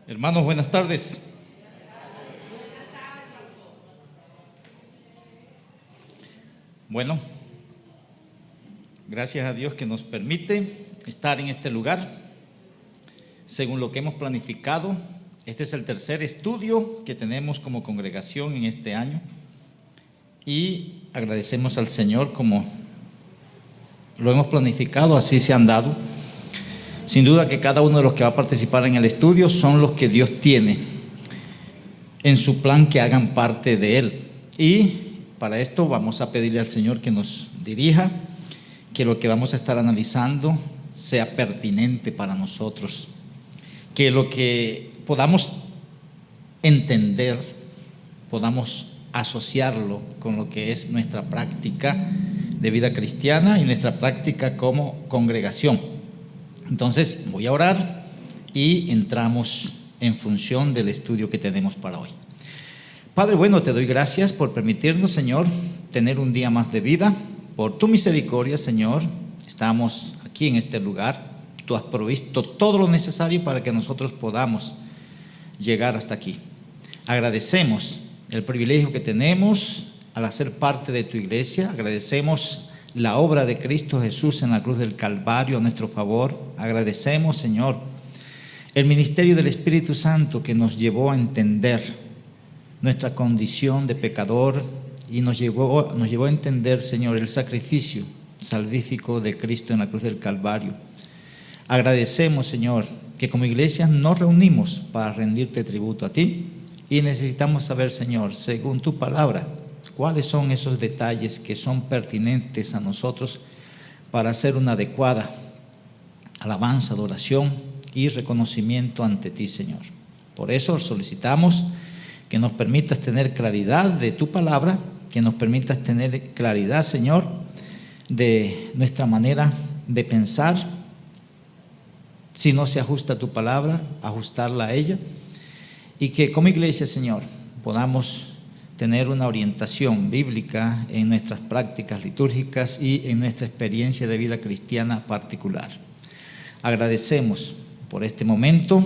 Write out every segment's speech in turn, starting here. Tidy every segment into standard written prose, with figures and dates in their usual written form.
Hermanos, buenas tardes. Bueno, gracias a Dios que nos permite estar en este lugar. Según lo que hemos planificado, este es el tercer estudio que tenemos como congregación en este año. Y agradecemos al Señor como lo hemos planificado, así se han dado. Sin duda que cada uno de los que va a participar en el estudio son los que Dios tiene en su plan que hagan parte de Él. Y para esto vamos a pedirle al Señor que nos dirija, que lo que vamos a estar analizando sea pertinente para nosotros, que lo que podamos entender, podamos asociarlo con lo que es nuestra práctica de vida cristiana y nuestra práctica como congregación. Entonces voy a orar y entramos en función del estudio que tenemos para hoy. Padre bueno, te doy gracias por permitirnos, Señor, tener un día más de vida. Por tu misericordia, Señor, estamos aquí en este lugar. Tú has provisto todo lo necesario para que nosotros podamos llegar hasta aquí. Agradecemos el privilegio que tenemos al hacer parte de tu iglesia. Agradecemos la obra de Cristo Jesús en la cruz del Calvario a nuestro favor. Agradecemos, Señor, el ministerio del Espíritu Santo que nos llevó a entender nuestra condición de pecador y nos llevó a entender, Señor, el sacrificio salvífico de Cristo en la cruz del Calvario. Agradecemos, Señor, que como iglesia nos reunimos para rendirte tributo a ti y necesitamos saber, Señor, según tu palabra, cuáles son esos detalles que son pertinentes a nosotros para hacer una adecuada alabanza, adoración y reconocimiento ante ti, Señor. Por eso solicitamos que nos permitas tener claridad de tu palabra, que nos permitas tener claridad, Señor, de nuestra manera de pensar. Si no se ajusta a tu palabra, ajustarla a ella, y que como iglesia, Señor, podamos tener una orientación bíblica en nuestras prácticas litúrgicas y en nuestra experiencia de vida cristiana particular. Agradecemos por este momento,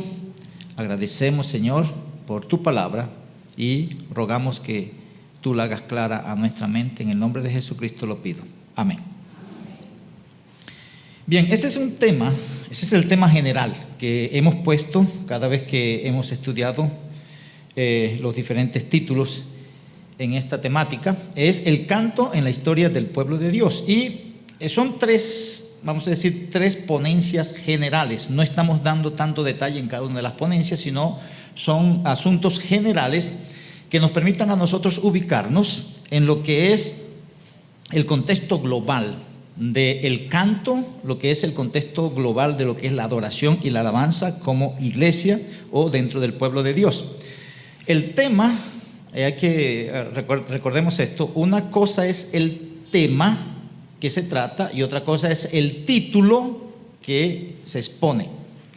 agradecemos, Señor, por tu palabra y rogamos que tú la hagas clara a nuestra mente. En el nombre de Jesucristo lo pido. Amén. Bien, ese es el tema general que hemos puesto cada vez que hemos estudiado los diferentes títulos en esta temática. Es el canto en la historia del pueblo de Dios. Y son tres ponencias generales. No estamos dando tanto detalle en cada una de las ponencias, sino son asuntos generales que nos permitan a nosotros ubicarnos en lo que es el contexto global del canto, lo que es el contexto global de lo que es la adoración y la alabanza como iglesia o dentro del pueblo de Dios. El tema, recordemos esto, una cosa es el tema que se trata y otra cosa es el título que se expone.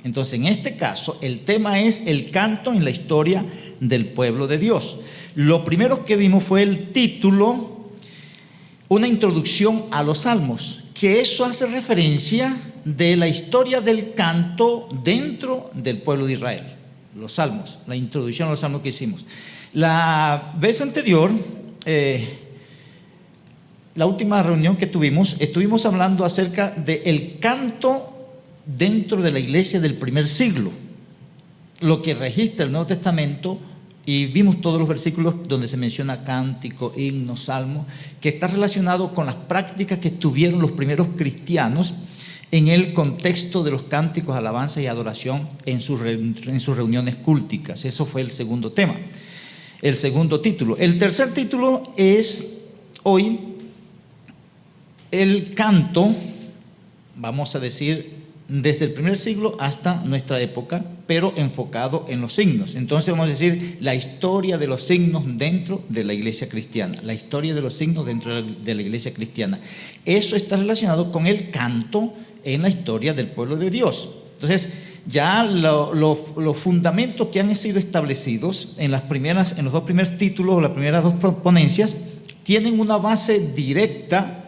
Entonces, en este caso, el tema es el canto en la historia del pueblo de Dios. Lo primero que vimos fue el título, una introducción a los salmos, que eso hace referencia de la historia del canto dentro del pueblo de Israel. Los salmos, la introducción a los salmos que hicimos. La vez anterior, la última reunión que tuvimos, estuvimos hablando acerca del canto dentro de la iglesia del primer siglo, lo que registra el Nuevo Testamento, y vimos todos los versículos donde se menciona cántico, himno, salmo, que está relacionado con las prácticas que tuvieron los primeros cristianos en el contexto de los cánticos, alabanza y adoración en sus reuniones cúlticas. Eso fue el segundo tema, el segundo título. El tercer título es hoy el canto, vamos a decir, desde el primer siglo hasta nuestra época, pero enfocado en los signos. Entonces vamos a decir la historia de los signos dentro de la iglesia cristiana, la historia de los signos dentro de la iglesia cristiana. Eso está relacionado con el canto en la historia del pueblo de Dios. Entonces ya los fundamentos que han sido establecidos en los dos primeros títulos, las primeras dos ponencias, tienen una base directa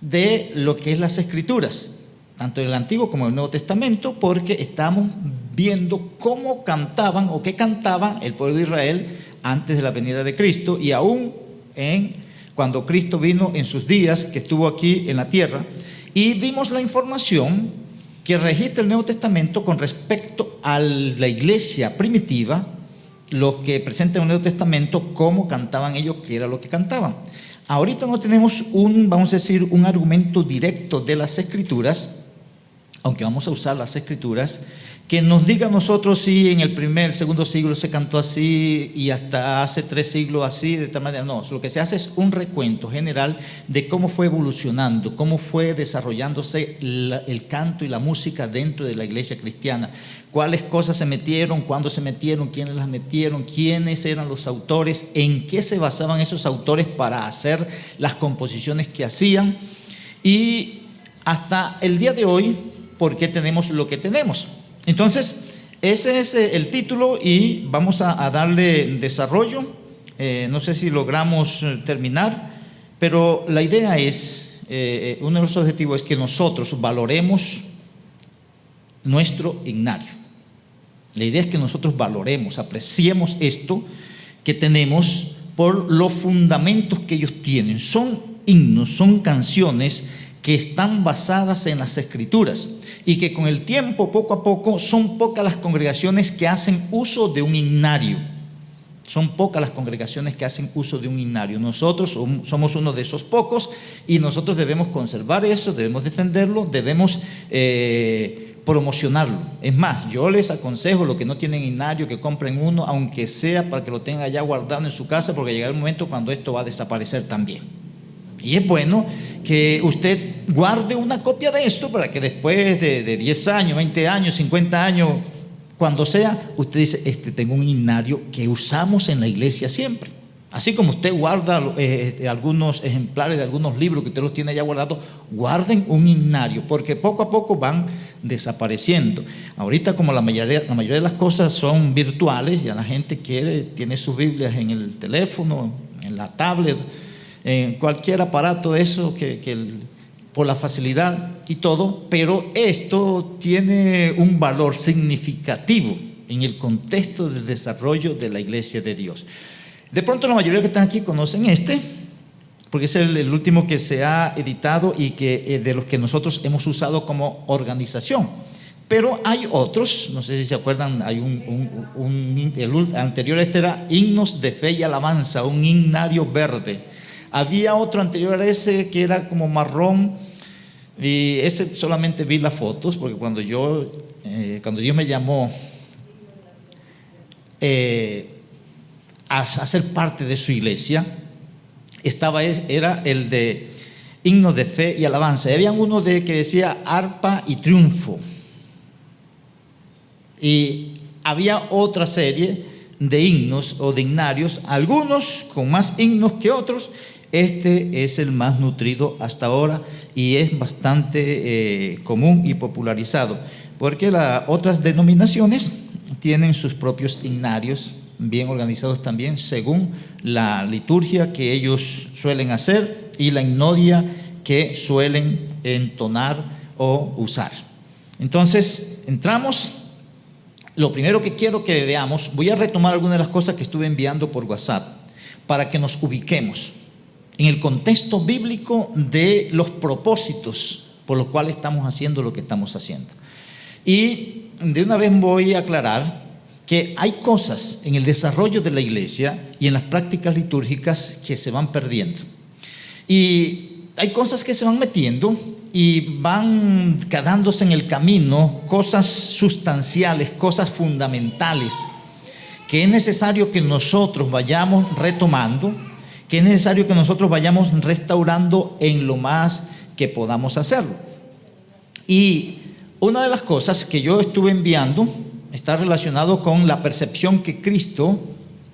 de lo que es las Escrituras, tanto en el Antiguo como en el Nuevo Testamento, porque estamos viendo cómo cantaban o qué cantaba el pueblo de Israel antes de la venida de Cristo y aún cuando Cristo vino en sus días que estuvo aquí en la tierra. Y vimos la información que registra el Nuevo Testamento con respecto a la iglesia primitiva, lo que presenta en el Nuevo Testamento, cómo cantaban ellos, qué era lo que cantaban. Ahorita no tenemos vamos a decir, un argumento directo de las Escrituras, aunque vamos a usar las Escrituras, que nos diga a nosotros si en el segundo siglo se cantó así y hasta hace 3 siglos así, de tal manera. No, lo que se hace es un recuento general de cómo fue evolucionando, cómo fue desarrollándose el canto y la música dentro de la iglesia cristiana. Cuáles cosas se metieron, cuándo se metieron, quiénes las metieron, quiénes eran los autores, en qué se basaban esos autores para hacer las composiciones que hacían y hasta el día de hoy, por qué tenemos lo que tenemos. Entonces, ese es el título y vamos a darle desarrollo. No sé si logramos terminar, pero la idea es, uno de los objetivos es que nosotros valoremos nuestro himnario. La idea es que nosotros valoremos, apreciemos esto que tenemos por los fundamentos que ellos tienen. Son himnos, son canciones que están basadas en las Escrituras y que con el tiempo, poco a poco, son pocas las congregaciones que hacen uso de un himnario. Son pocas las congregaciones que hacen uso de un himnario. Nosotros somos uno de esos pocos y nosotros debemos conservar eso, debemos defenderlo, debemos promocionarlo. Es más, yo les aconsejo, los que no tienen himnario, que compren uno, aunque sea para que lo tengan allá guardado en su casa, porque llegará el momento cuando esto va a desaparecer también. Y es bueno que usted guarde una copia de esto para que después de 10 años, 20 años, 50 años, cuando sea, usted dice, tengo un himnario que usamos en la iglesia siempre. Así como usted guarda algunos ejemplares de algunos libros que usted los tiene ya guardados, guarden un himnario, porque poco a poco van desapareciendo. Ahorita, como la mayoría de las cosas son virtuales, ya la gente tiene sus Biblias en el teléfono, en la tablet, en cualquier aparato de eso por la facilidad y todo, pero esto tiene un valor significativo en el contexto del desarrollo de la iglesia de Dios. De pronto la mayoría que están aquí conocen porque es el último que se ha editado y que de los que nosotros hemos usado como organización. Pero hay otros, no sé si se acuerdan, hay el anterior era Himnos de Fe y Alabanza, un himnario verde. Había otro anterior a ese que era como marrón, y ese solamente vi las fotos, porque cuando Dios me llamó a ser parte de su iglesia, era el de Himnos de Fe y Alabanza. Y había uno que decía Arpa y Triunfo. Y había otra serie de himnos o de himnarios, algunos con más himnos que otros. Este es el más nutrido hasta ahora y es bastante común y popularizado, porque las otras denominaciones tienen sus propios himnarios bien organizados también según la liturgia que ellos suelen hacer y la himnodia que suelen entonar o usar. Entonces, entramos. Lo primero que quiero que veamos, voy a retomar algunas de las cosas que estuve enviando por WhatsApp para que nos ubiquemos en el contexto bíblico de los propósitos por los cuales estamos haciendo lo que estamos haciendo. Y de una vez voy a aclarar que hay cosas en el desarrollo de la iglesia y en las prácticas litúrgicas que se van perdiendo. Y hay cosas que se van metiendo y van quedándose en el camino, cosas sustanciales, cosas fundamentales, que es necesario que nosotros vayamos retomando, que es necesario que nosotros vayamos restaurando en lo más que podamos hacerlo. Y una de las cosas que yo estuve enviando está relacionado con la percepción que Cristo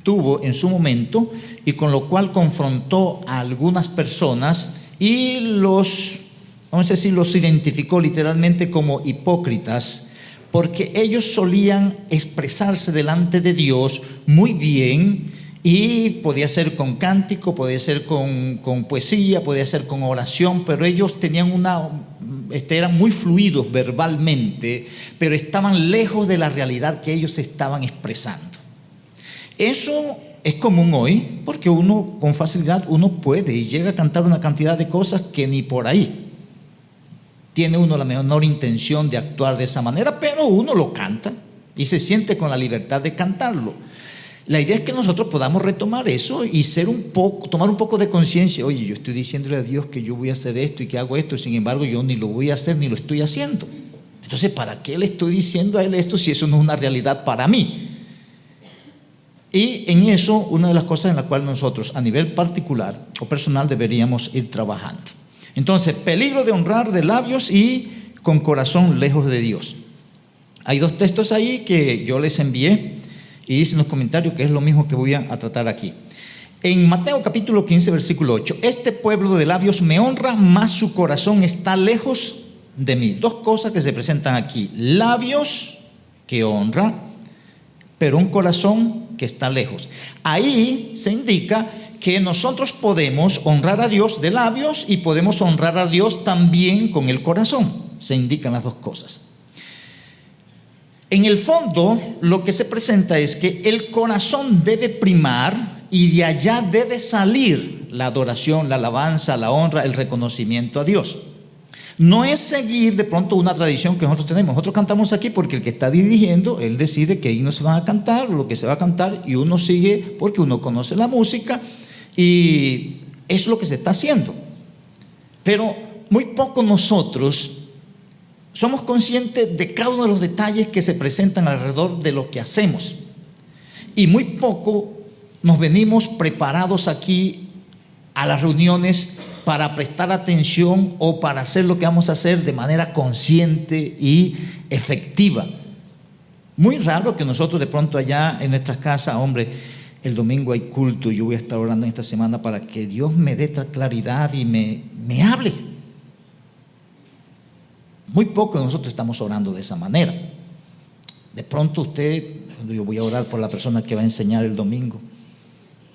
tuvo en su momento y con lo cual confrontó a algunas personas y los identificó literalmente como hipócritas, porque ellos solían expresarse delante de Dios muy bien, y podía ser con cántico, podía ser con poesía, podía ser con oración, pero ellos tenían eran muy fluidos verbalmente, pero estaban lejos de la realidad que ellos estaban expresando. Eso es común hoy, porque uno con facilidad puede y llega a cantar una cantidad de cosas que ni por ahí tiene uno la menor intención de actuar de esa manera, pero uno lo canta y se siente con la libertad de cantarlo. La idea es que nosotros podamos retomar eso y tomar un poco de conciencia. Oye, yo estoy diciéndole a Dios que yo voy a hacer esto y que hago esto, sin embargo yo ni lo voy a hacer ni lo estoy haciendo. Entonces, ¿para qué le estoy diciendo a Él esto si eso no es una realidad para mí? Y en eso, una de las cosas en la cual nosotros a nivel particular o personal deberíamos ir trabajando. Entonces, peligro de honrar de labios y con corazón lejos de Dios. Hay dos textos ahí que yo les envié y dice en los comentarios que es lo mismo que voy a tratar aquí. En Mateo capítulo 15, versículo 8, este pueblo de labios me honra, mas su corazón está lejos de mí. Dos cosas que se presentan aquí: labios que honra, pero un corazón que está lejos. Ahí se indica que nosotros podemos honrar a Dios de labios y podemos honrar a Dios también con el corazón. Se indican las dos cosas. En el fondo, lo que se presenta es que el corazón debe primar y de allá debe salir la adoración, la alabanza, la honra, el reconocimiento a Dios. No es seguir de pronto una tradición que nosotros tenemos. Nosotros cantamos aquí porque el que está dirigiendo, él decide qué himnos se van a cantar, lo que se va a cantar, y uno sigue porque uno conoce la música y es lo que se está haciendo. Pero muy poco nosotros somos conscientes de cada uno de los detalles que se presentan alrededor de lo que hacemos. Y muy poco nos venimos preparados aquí a las reuniones para prestar atención o para hacer lo que vamos a hacer de manera consciente y efectiva. Muy raro que nosotros de pronto allá en nuestras casas, hombre, el domingo hay culto y yo voy a estar orando en esta semana para que Dios me dé claridad y me hable. Muy poco de nosotros estamos orando de esa manera. De pronto yo voy a orar por la persona que va a enseñar el domingo,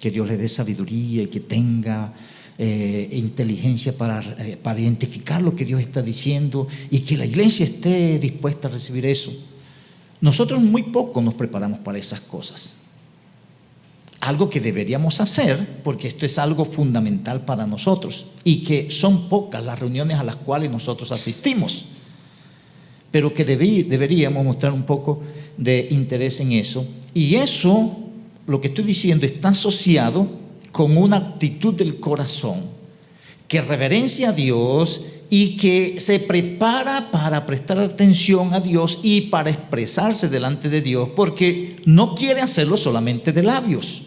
que Dios le dé sabiduría y que tenga inteligencia para identificar lo que Dios está diciendo y que la iglesia esté dispuesta a recibir eso. Nosotros muy poco nos preparamos para esas cosas. Algo que deberíamos hacer, porque esto es algo fundamental para nosotros y que son pocas las reuniones a las cuales nosotros asistimos, pero que deberíamos mostrar un poco de interés en eso. Y eso, lo que estoy diciendo, está asociado con una actitud del corazón que reverencia a Dios y que se prepara para prestar atención a Dios y para expresarse delante de Dios, porque no quiere hacerlo solamente de labios.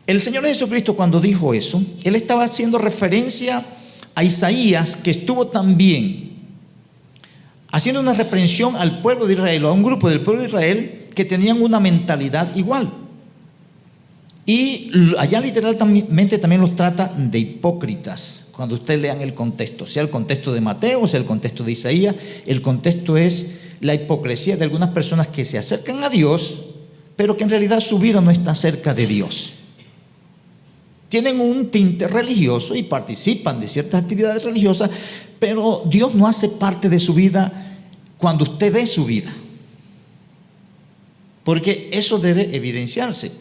El Señor Jesucristo, cuando dijo eso, Él estaba haciendo referencia a Isaías, que estuvo también haciendo una reprensión al pueblo de Israel, a un grupo del pueblo de Israel que tenían una mentalidad igual. Y allá literalmente también los trata de hipócritas. Cuando ustedes lean el contexto, sea el contexto de Mateo, sea el contexto de Isaías, el contexto es la hipocresía de algunas personas que se acercan a Dios, pero que en realidad su vida no está cerca de Dios. Tienen un tinte religioso y participan de ciertas actividades religiosas, pero Dios no hace parte de su vida cuando usted ve su vida, porque eso debe evidenciarse.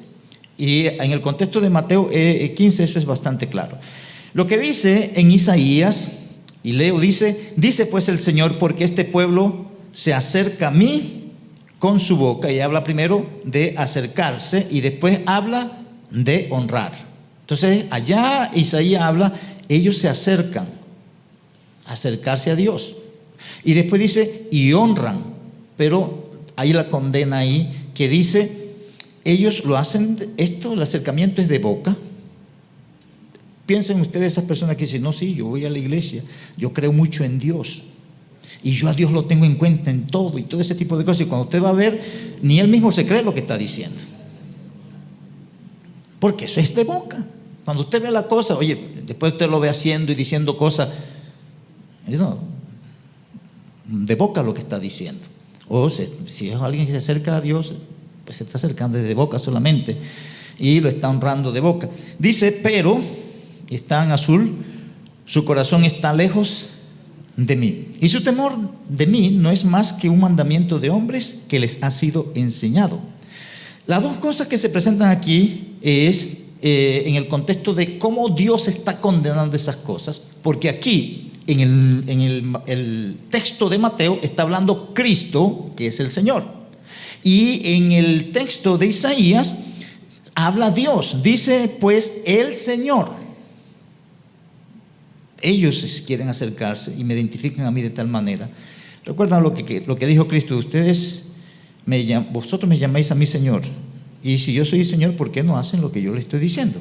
Y en el contexto de Mateo 15 eso es bastante claro. Lo que dice en Isaías, y leo, dice pues el Señor, porque este pueblo se acerca a mí con su boca, y habla primero de acercarse y después habla de honrar. Entonces allá Isaías habla, ellos se acercan, acercarse a Dios, y después dice y honran, pero hay la condena ahí que dice ellos lo hacen, el acercamiento es de boca. Piensen ustedes esas personas que dicen, no, sí, yo voy a la iglesia, yo creo mucho en Dios y yo a Dios lo tengo en cuenta en todo y todo ese tipo de cosas, y cuando usted va a ver, ni él mismo se cree lo que está diciendo, porque eso es de boca. Cuando usted ve la cosa, oye, después usted lo ve haciendo y diciendo cosas, no, de boca lo que está diciendo. O si es alguien que se acerca a Dios, pues se está acercando de boca solamente y lo está honrando de boca. Dice, pero, está en azul, su corazón está lejos de mí. Y su temor de mí no es más que un mandamiento de hombres que les ha sido enseñado. Las dos cosas que se presentan aquí es en el contexto de cómo Dios está condenando esas cosas, porque aquí en el texto de Mateo está hablando Cristo, que es el Señor, y en el texto de Isaías habla Dios, dice pues el Señor. Ellos quieren acercarse y me identifican a mí de tal manera. Recuerdan lo que dijo Cristo: vosotros me llamáis a mí Señor, y si yo soy Señor, ¿por qué no hacen lo que yo les estoy diciendo?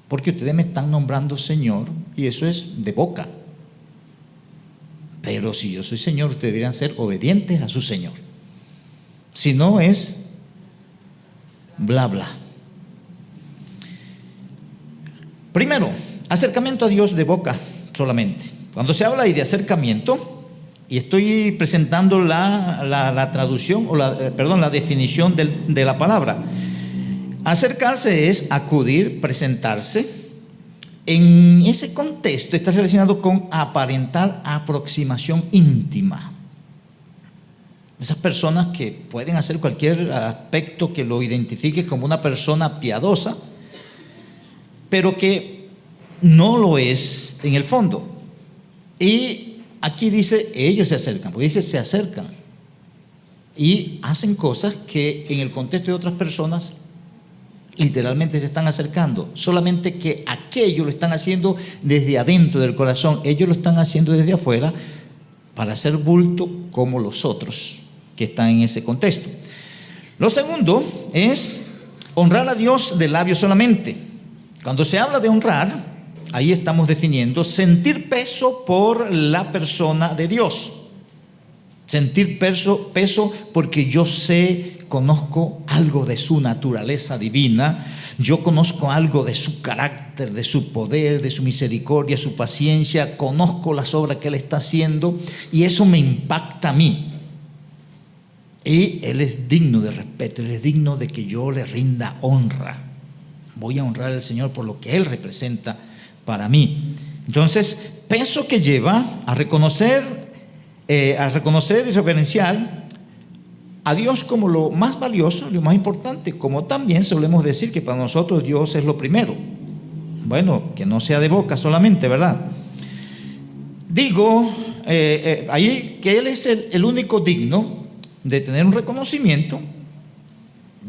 Porque ustedes me están nombrando Señor y eso es de boca, pero si yo soy Señor, ustedes deberían ser obedientes a su Señor. Si no, es bla bla. Primero, acercamiento a Dios de boca solamente. Cuando se habla ahí de acercamiento, y estoy presentando la traducción, la definición de la palabra. Acercarse es acudir, presentarse. En ese contexto está relacionado con aparentar aproximación íntima. Esas personas que pueden hacer cualquier aspecto que lo identifique como una persona piadosa, pero que no lo es en el fondo. Y aquí dice, ellos se acercan, porque dice se acercan y hacen cosas que en el contexto de otras personas literalmente se están acercando, solamente que aquello lo están haciendo desde adentro del corazón, ellos lo están haciendo desde afuera para hacer bulto como los otros que están en ese contexto. Lo segundo es honrar a Dios de labios solamente. Cuando se habla de honrar, ahí estamos definiendo sentir peso por la persona de Dios. Sentir peso porque yo conozco algo de su naturaleza divina, yo conozco algo de su carácter, de su poder, de su misericordia, su paciencia, conozco las obras que Él está haciendo y eso me impacta a mí. Y Él es digno de respeto, Él es digno de que yo le rinda honra. Voy a honrar al Señor por lo que Él representa para mí. Entonces, peso que lleva a reconocer y reverenciar a Dios como lo más valioso, lo más importante, como también solemos decir que para nosotros Dios es lo primero. Bueno, que no sea de boca solamente, ¿verdad? Digo ahí que Él es el único digno de tener un reconocimiento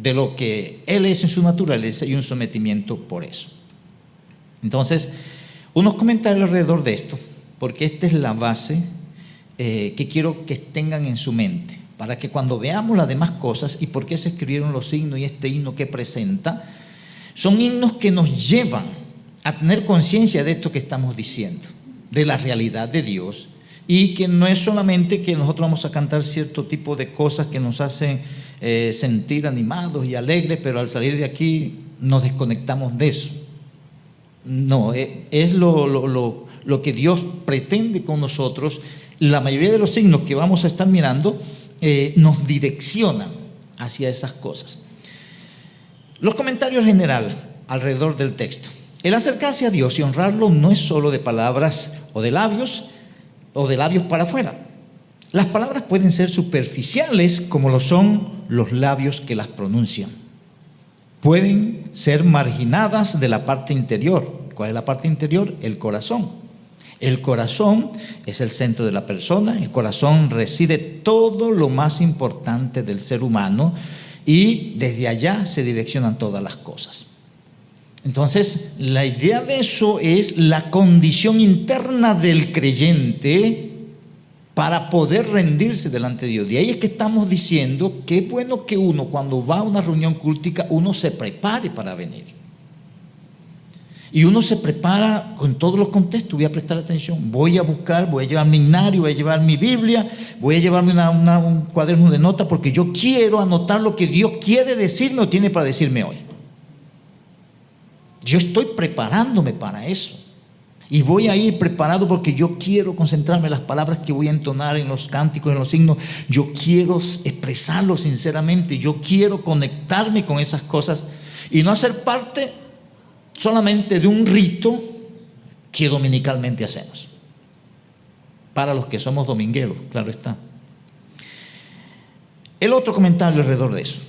de lo que Él es en su naturaleza y un sometimiento por eso. Entonces, unos comentarios alrededor de esto, porque esta es la base que quiero que tengan en su mente, para que cuando veamos las demás cosas y por qué se escribieron los himnos y este himno que presenta, son himnos que nos llevan a tener conciencia de esto que estamos diciendo, de la realidad de Dios, y que no es solamente que nosotros vamos a cantar cierto tipo de cosas que nos hacen sentir animados y alegres, pero al salir de aquí nos desconectamos de eso. No, es lo que Dios pretende con nosotros. La mayoría de los signos que vamos a estar mirando nos direccionan hacia esas cosas. Los comentarios generales alrededor del texto. El acercarse a Dios y honrarlo no es solo de palabras o de labios para afuera. Las palabras pueden ser superficiales como lo son los labios que las pronuncian. Pueden ser marginadas de la parte interior. ¿Cuál es la parte interior? El corazón. El corazón es el centro de la persona. El corazón reside todo lo más importante del ser humano y desde allá se direccionan todas las cosas. Entonces, la idea de eso es la condición interna del creyente para poder rendirse delante de Dios. De ahí es que estamos diciendo que es bueno que uno, cuando va a una reunión cultica, uno se prepare para venir. Y uno se prepara con todos los contextos. Voy a prestar atención, voy a buscar, voy a llevar mi himnario, voy a llevar mi Biblia, voy a llevarme un cuaderno de notas porque yo quiero anotar lo que Dios quiere decirme o tiene para decirme hoy. Yo estoy preparándome para eso. Y voy a ir preparado porque yo quiero concentrarme en las palabras que voy a entonar en los cánticos, en los signos. Yo quiero expresarlo sinceramente. Yo quiero conectarme con esas cosas y no hacer parte solamente de un rito que dominicalmente hacemos. para los que somos domingueros, claro está. El otro comentario alrededor de eso: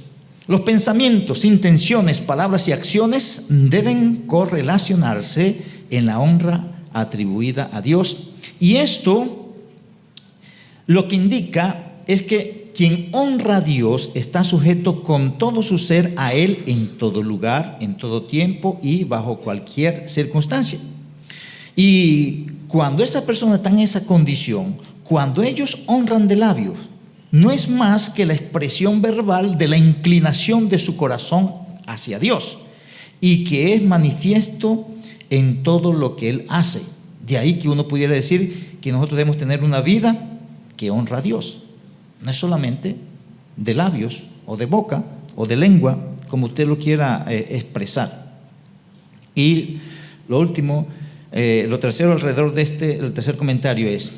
los pensamientos, intenciones, palabras y acciones deben correlacionarse en la honra atribuida a Dios. Y esto lo que indica es que quien honra a Dios está sujeto con todo su ser a Él en todo lugar, en todo tiempo y bajo cualquier circunstancia. Y cuando esa persona está en esa condición, cuando ellos honran de labios, no es más que la expresión verbal de la inclinación de su corazón hacia Dios, y que es manifiesto en todo lo que Él hace. De ahí que uno pudiera decir que nosotros debemos tener una vida que honra a Dios. No es solamente de labios o de boca o de lengua, como usted lo quiera expresar. Y lo último, lo tercero alrededor de el tercer comentario es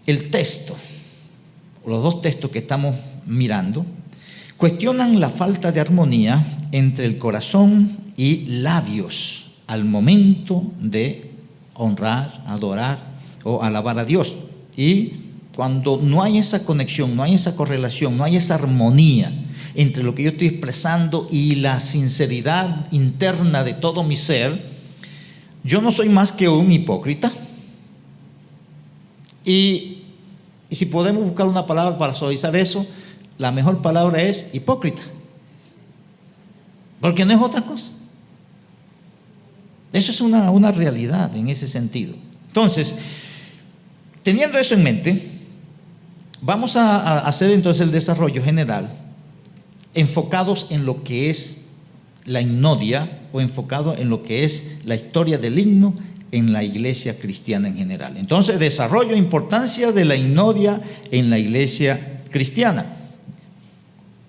el texto. Los dos textos que estamos mirando cuestionan la falta de armonía entre el corazón y labios al momento de honrar, adorar o alabar a Dios. Y cuando no hay esa conexión, no hay esa correlación, no hay esa armonía entre lo que yo estoy expresando y la sinceridad interna de todo mi ser, yo no soy más que un hipócrita. Y si podemos buscar una palabra para suavizar eso, la mejor palabra es hipócrita, porque no es otra cosa. Eso es una realidad en ese sentido. Entonces, teniendo eso en mente, vamos a hacer entonces el desarrollo general enfocados en lo que es la himnodia, o enfocado en lo que es la historia del himno en la iglesia cristiana en general. Entonces, desarrollo e importancia de la himnodia en la iglesia cristiana.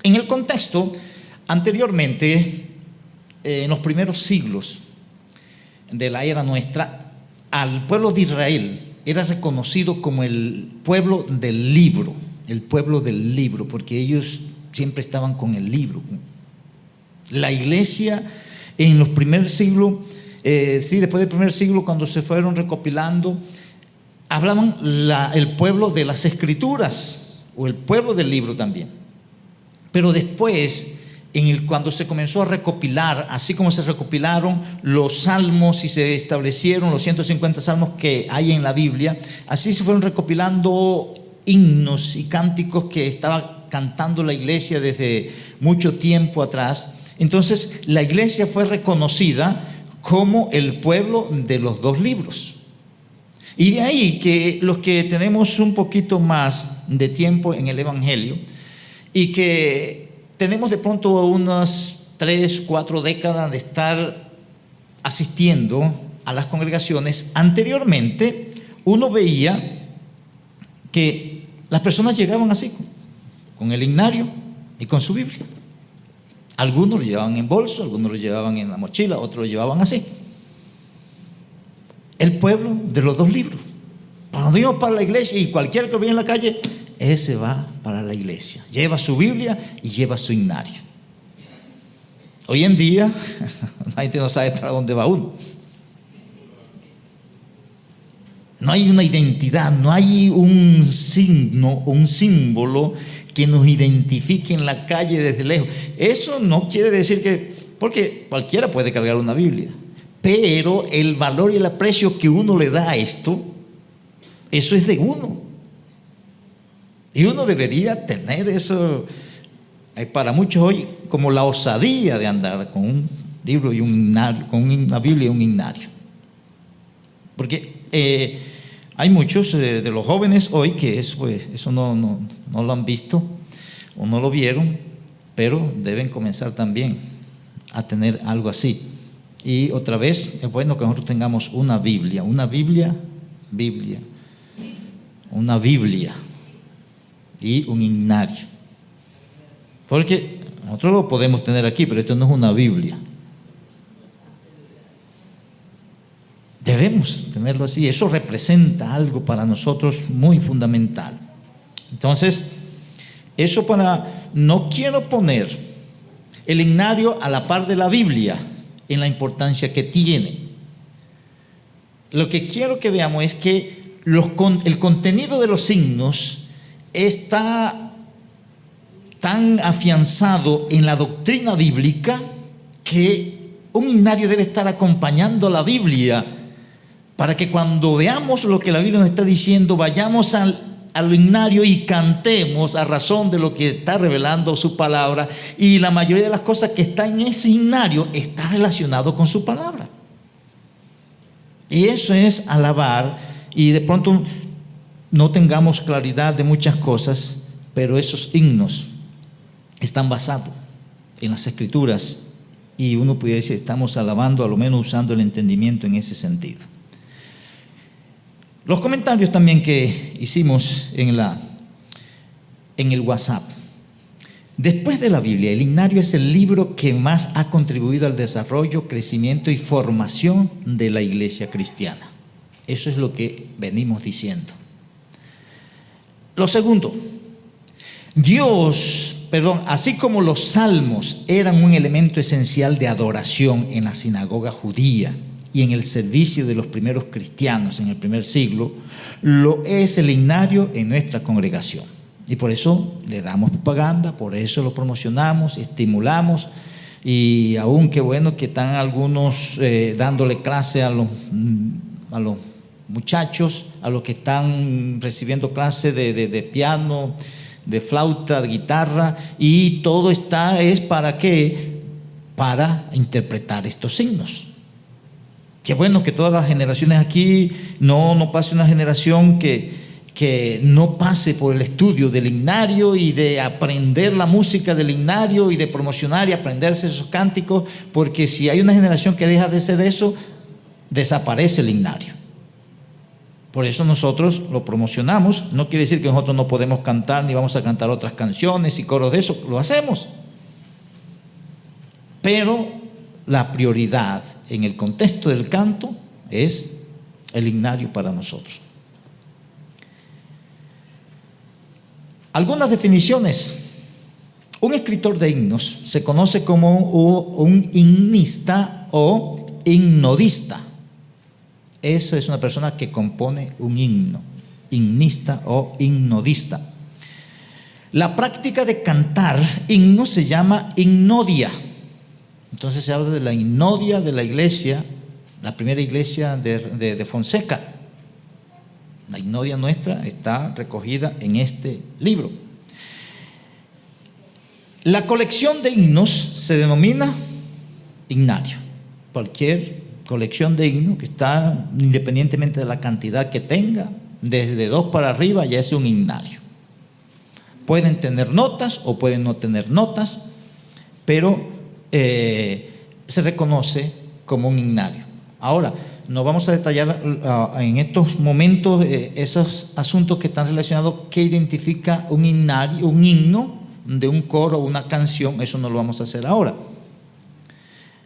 En el contexto, anteriormente, en los primeros siglos de la era nuestra, al pueblo de Israel era reconocido como el pueblo del libro, porque ellos siempre estaban con el libro. La iglesia en los primeros siglos, después del primer siglo, cuando se fueron recopilando, hablaban el pueblo de las escrituras, o el pueblo del libro también. Pero después, cuando se comenzó a recopilar, así como se recopilaron los salmos y se establecieron los 150 salmos que hay en la Biblia, así se fueron recopilando himnos y cánticos que estaba cantando la iglesia desde mucho tiempo atrás. Entonces la iglesia fue reconocida como el pueblo de los dos libros. Y de ahí que los que tenemos un poquito más de tiempo en el Evangelio y que tenemos de pronto unas 3, 4 décadas de estar asistiendo a las congregaciones, anteriormente uno veía que las personas llegaban así, con el himnario y con su Biblia. Algunos lo llevaban en bolso, algunos lo llevaban en la mochila, otros lo llevaban así. El pueblo de los dos libros. Cuando íbamos para la iglesia, y cualquiera que viene en la calle, ese va para la iglesia, lleva su Biblia y lleva su himnario. Hoy en día la gente no sabe para dónde va uno. No hay una identidad, no hay un signo, un símbolo que nos identifique en la calle desde lejos. Eso no quiere decir que, porque cualquiera puede cargar una Biblia, pero el valor y el aprecio que uno le da a esto, eso es de uno. Y uno debería tener eso, para muchos hoy, como la osadía de andar con un libro y un himnario, con una Biblia y un himnario. Porque hay muchos de los jóvenes hoy que eso no lo han visto o no lo vieron, pero deben comenzar también a tener algo así. Y otra vez, es bueno que nosotros tengamos una Biblia y un himnario. Porque nosotros lo podemos tener aquí, pero esto no es una Biblia. Debemos tenerlo así. Eso representa algo para nosotros muy fundamental. Entonces, no quiero poner el himnario a la par de la Biblia en la importancia que tiene. Lo que quiero que veamos es que el contenido de los signos está tan afianzado en la doctrina bíblica que un himnario debe estar acompañando a la Biblia para que cuando veamos lo que la Biblia nos está diciendo, vayamos al himnario y cantemos a razón de lo que está revelando su palabra, y la mayoría de las cosas que está en ese himnario está relacionado con su palabra. Y eso es alabar, y de pronto no tengamos claridad de muchas cosas, pero esos himnos están basados en las Escrituras, y uno pudiera decir, estamos alabando, a lo menos usando el entendimiento en ese sentido. Los comentarios también que hicimos en el WhatsApp. Después de la Biblia, el himnario es el libro que más ha contribuido al desarrollo, crecimiento y formación de la iglesia cristiana. Eso es lo que venimos diciendo. Lo segundo, así como los salmos eran un elemento esencial de adoración en la sinagoga judía y en el servicio de los primeros cristianos en el primer siglo, lo es el himnario en nuestra congregación. Y por eso le damos propaganda, por eso lo promocionamos, estimulamos, y aún qué bueno que están algunos dándole clase a los muchachos, a los que están recibiendo clase de piano, de flauta, de guitarra, y todo es ¿para qué? Para interpretar estos signos. Qué bueno que todas las generaciones aquí, no pase una generación que no pase por el estudio del himnario y de aprender la música del himnario y de promocionar y aprenderse esos cánticos, porque si hay una generación que deja de hacer eso, desaparece el himnario. Por eso nosotros lo promocionamos. No quiere decir que nosotros no podemos cantar ni vamos a cantar otras canciones y coros de eso, lo hacemos. Pero la prioridad en el contexto del canto es el himnario para nosotros. Algunas definiciones. Un escritor de himnos se conoce como un himnista o himnodista. Eso es una persona que compone un himno, himnista o himnodista. La práctica de cantar himnos se llama himnodia. Entonces se habla de la himnodia de la iglesia, la primera iglesia de Fonseca. La himnodia nuestra está recogida en este libro. La colección de himnos se denomina himnario. Cualquier colección de himnos que está, independientemente de la cantidad que tenga, desde 2 para arriba, ya es un himnario. Pueden tener notas o pueden no tener notas, pero se reconoce como un himnario. Ahora, no vamos a detallar en estos momentos esos asuntos que están relacionados, que identifica un himnario, un himno de un coro o una canción. Eso no lo vamos a hacer ahora.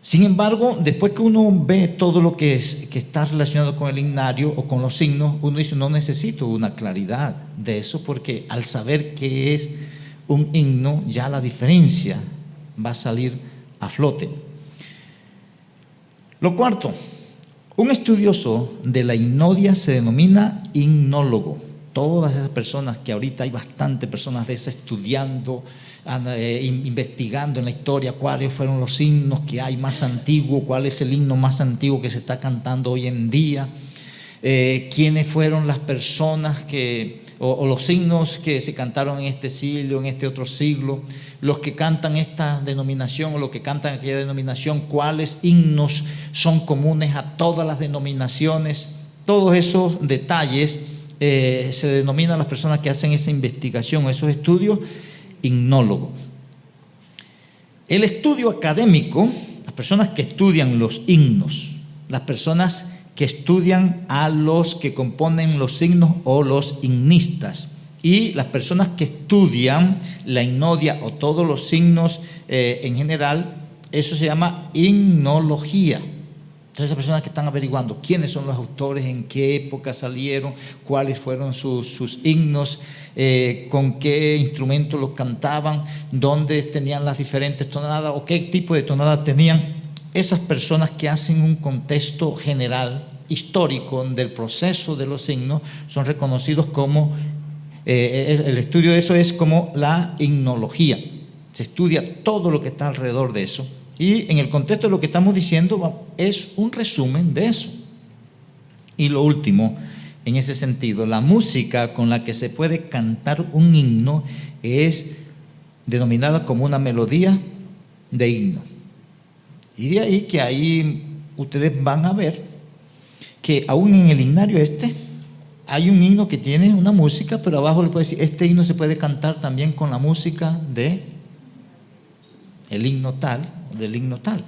Sin embargo, después que uno ve todo lo que está relacionado con el himnario o con los signos, uno dice, no necesito una claridad de eso, porque al saber qué es un himno, ya la diferencia va a salir a flote. Lo cuarto, un estudioso de la himnodia se denomina himnólogo. Todas esas personas que ahorita hay bastantes personas de esas estudiando, investigando en la historia cuáles fueron los himnos que hay más antiguos, cuál es el himno más antiguo que se está cantando hoy en día, quiénes fueron las personas o los himnos que se cantaron en este siglo, en este otro siglo, los que cantan esta denominación o los que cantan aquella denominación, cuáles himnos son comunes a todas las denominaciones. Todos esos detalles se denominan las personas que hacen esa investigación, esos estudios, himnólogo. El estudio académico, las personas que estudian los himnos, las personas que estudian a los que componen los himnos o los himnistas, y las personas que estudian la himnodia o todos los himnos en general, eso se llama himnología. Entonces, esas personas que están averiguando quiénes son los autores, en qué época salieron, cuáles fueron sus himnos, con qué instrumentos los cantaban, dónde tenían las diferentes tonadas o qué tipo de tonadas tenían. Esas personas que hacen un contexto general histórico del proceso de los himnos son reconocidos como, el estudio de eso es como la himnología. Se estudia todo lo que está alrededor de eso y en el contexto de lo que estamos diciendo es un resumen de eso. Y lo último, en ese sentido, la música con la que se puede cantar un himno es denominada como una melodía de himno. Y de ahí que ahí ustedes van a ver que aún en el himnario hay un himno que tiene una música, pero abajo le puede decir, este himno se puede cantar también con la música de el himno tal, del himno tal.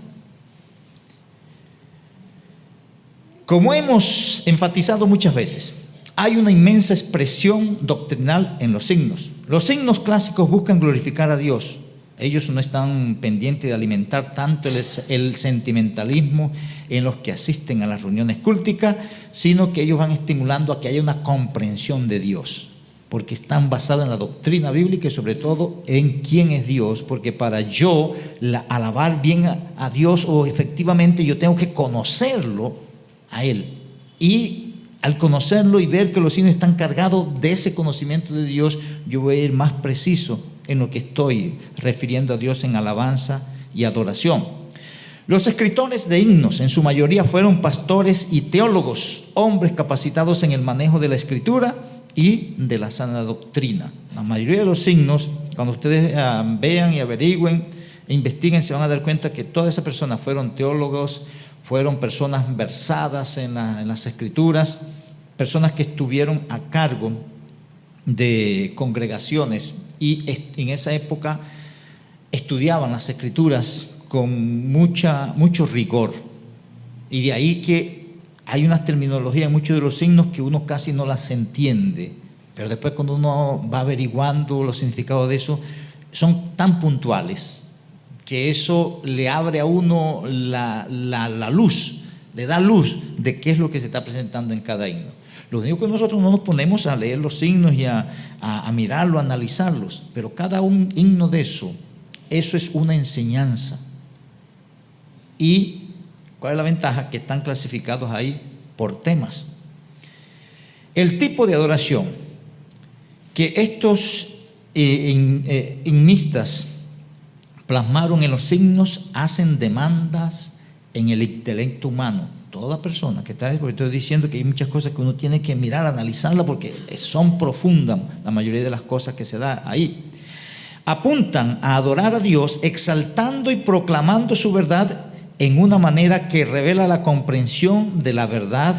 Como hemos enfatizado muchas veces, hay una inmensa expresión doctrinal en los himnos. Los himnos clásicos buscan glorificar a Dios. Ellos no están pendientes de alimentar tanto el sentimentalismo en los que asisten a las reuniones culticas, sino que ellos van estimulando a que haya una comprensión de Dios, porque están basados en la doctrina bíblica y sobre todo en quién es Dios, porque para yo alabar bien a Dios o efectivamente yo tengo que conocerlo a Él. Y al conocerlo y ver que los himnos están cargados de ese conocimiento de Dios, yo voy a ir más preciso en lo que estoy refiriendo a Dios en alabanza y adoración. Los escritores de himnos en su mayoría fueron pastores y teólogos, hombres capacitados en el manejo de la escritura y de la sana doctrina. La mayoría de los himnos, cuando ustedes vean y averigüen e investiguen, se van a dar cuenta que todas esas personas fueron teólogos, fueron personas versadas en las escrituras, personas que estuvieron a cargo de congregaciones y en esa época estudiaban las escrituras con mucho rigor. Y de ahí que hay una terminología en muchos de los signos que uno casi no las entiende, pero después cuando uno va averiguando los significados de eso, son tan puntuales que eso le abre a uno la luz, le da luz de qué es lo que se está presentando en cada himno. Lo único que nosotros no nos ponemos a leer los signos y a mirarlo, a analizarlos, pero cada un himno de eso es una enseñanza. ¿Y cuál es la ventaja? Que están clasificados ahí por temas. El tipo de adoración que estos himnistas plasmaron en los signos hacen demandas en el intelecto humano. Toda persona que está, porque estoy diciendo que hay muchas cosas que uno tiene que mirar, analizarlas, porque son profundas la mayoría de las cosas que se da ahí. Apuntan a adorar a Dios exaltando y proclamando su verdad en una manera que revela la comprensión de la verdad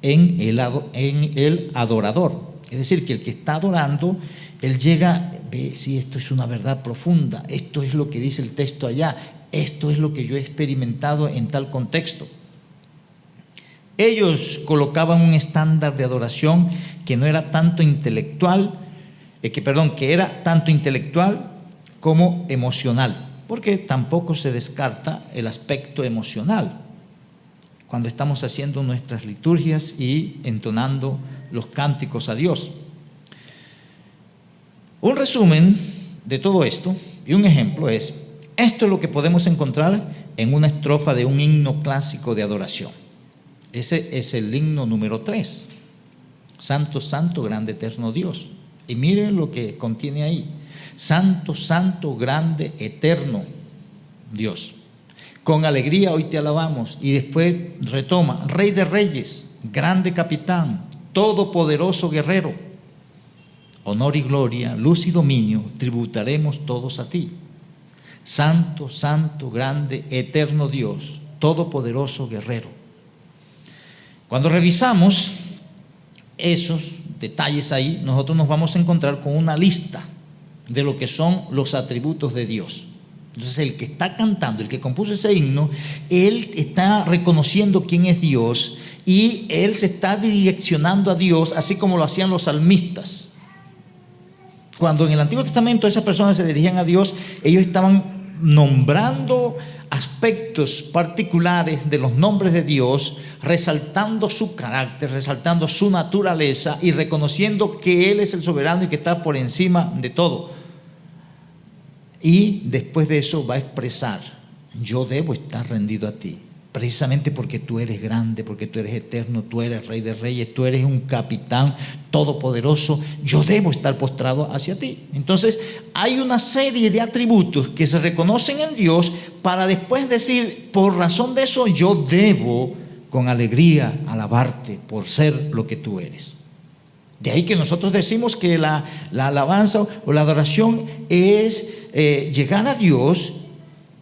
en el adorador. Es decir, que el que está adorando, él llega, ve, sí, esto es una verdad profunda, esto es lo que dice el texto allá, esto es lo que yo he experimentado en tal contexto. Ellos colocaban un estándar de adoración que no era tanto intelectual, que era tanto intelectual como emocional, porque tampoco se descarta el aspecto emocional cuando estamos haciendo nuestras liturgias y entonando los cánticos a Dios. Un resumen de todo esto y un ejemplo es, esto es lo que podemos encontrar en una estrofa de un himno clásico de adoración. Ese es el himno número 3. Santo, santo, grande, eterno Dios. Y miren lo que contiene ahí. Santo, santo, grande, eterno Dios. Con alegría hoy te alabamos. Y después retoma, Rey de reyes, grande capitán, todopoderoso guerrero. Honor y gloria, luz y dominio, tributaremos todos a ti. Santo, santo, grande, eterno Dios, todopoderoso guerrero. Cuando revisamos esos detalles ahí, nosotros nos vamos a encontrar con una lista de lo que son los atributos de Dios. Entonces el que está cantando, el que compuso ese himno, él está reconociendo quién es Dios y él se está direccionando a Dios, así como lo hacían los salmistas. Cuando en el Antiguo Testamento esas personas se dirigían a Dios, ellos estaban nombrando aspectos particulares de los nombres de Dios, resaltando su carácter, resaltando su naturaleza y reconociendo que Él es el soberano y que está por encima de todo. Y después de eso va a expresar, yo debo estar rendido a ti, precisamente porque tú eres grande, porque tú eres eterno, tú eres Rey de Reyes, tú eres un capitán todopoderoso, yo debo estar postrado hacia ti. Entonces hay una serie de atributos que se reconocen en Dios para después decir, por razón de eso yo debo con alegría alabarte por ser lo que tú eres. De ahí que nosotros decimos que la alabanza o la adoración es llegar a Dios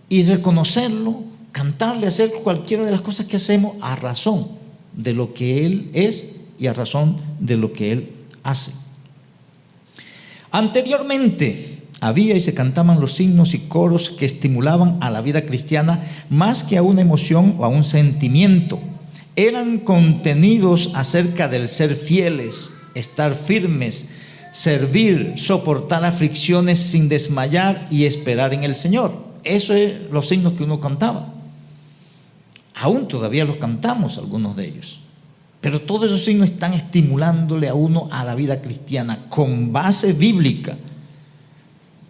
y reconocerlo, cantarle, hacer cualquiera de las cosas que hacemos a razón de lo que Él es y a razón de lo que Él hace. Anteriormente había y se cantaban los himnos y coros que estimulaban a la vida cristiana más que a una emoción o a un sentimiento. Eran contenidos acerca del ser fieles, estar firmes, servir, soportar aflicciones sin desmayar y esperar en el Señor. Eso es los himnos que uno cantaba. Aún todavía los cantamos, algunos de ellos. Pero todos esos himnos están estimulándole a uno a la vida cristiana con base bíblica.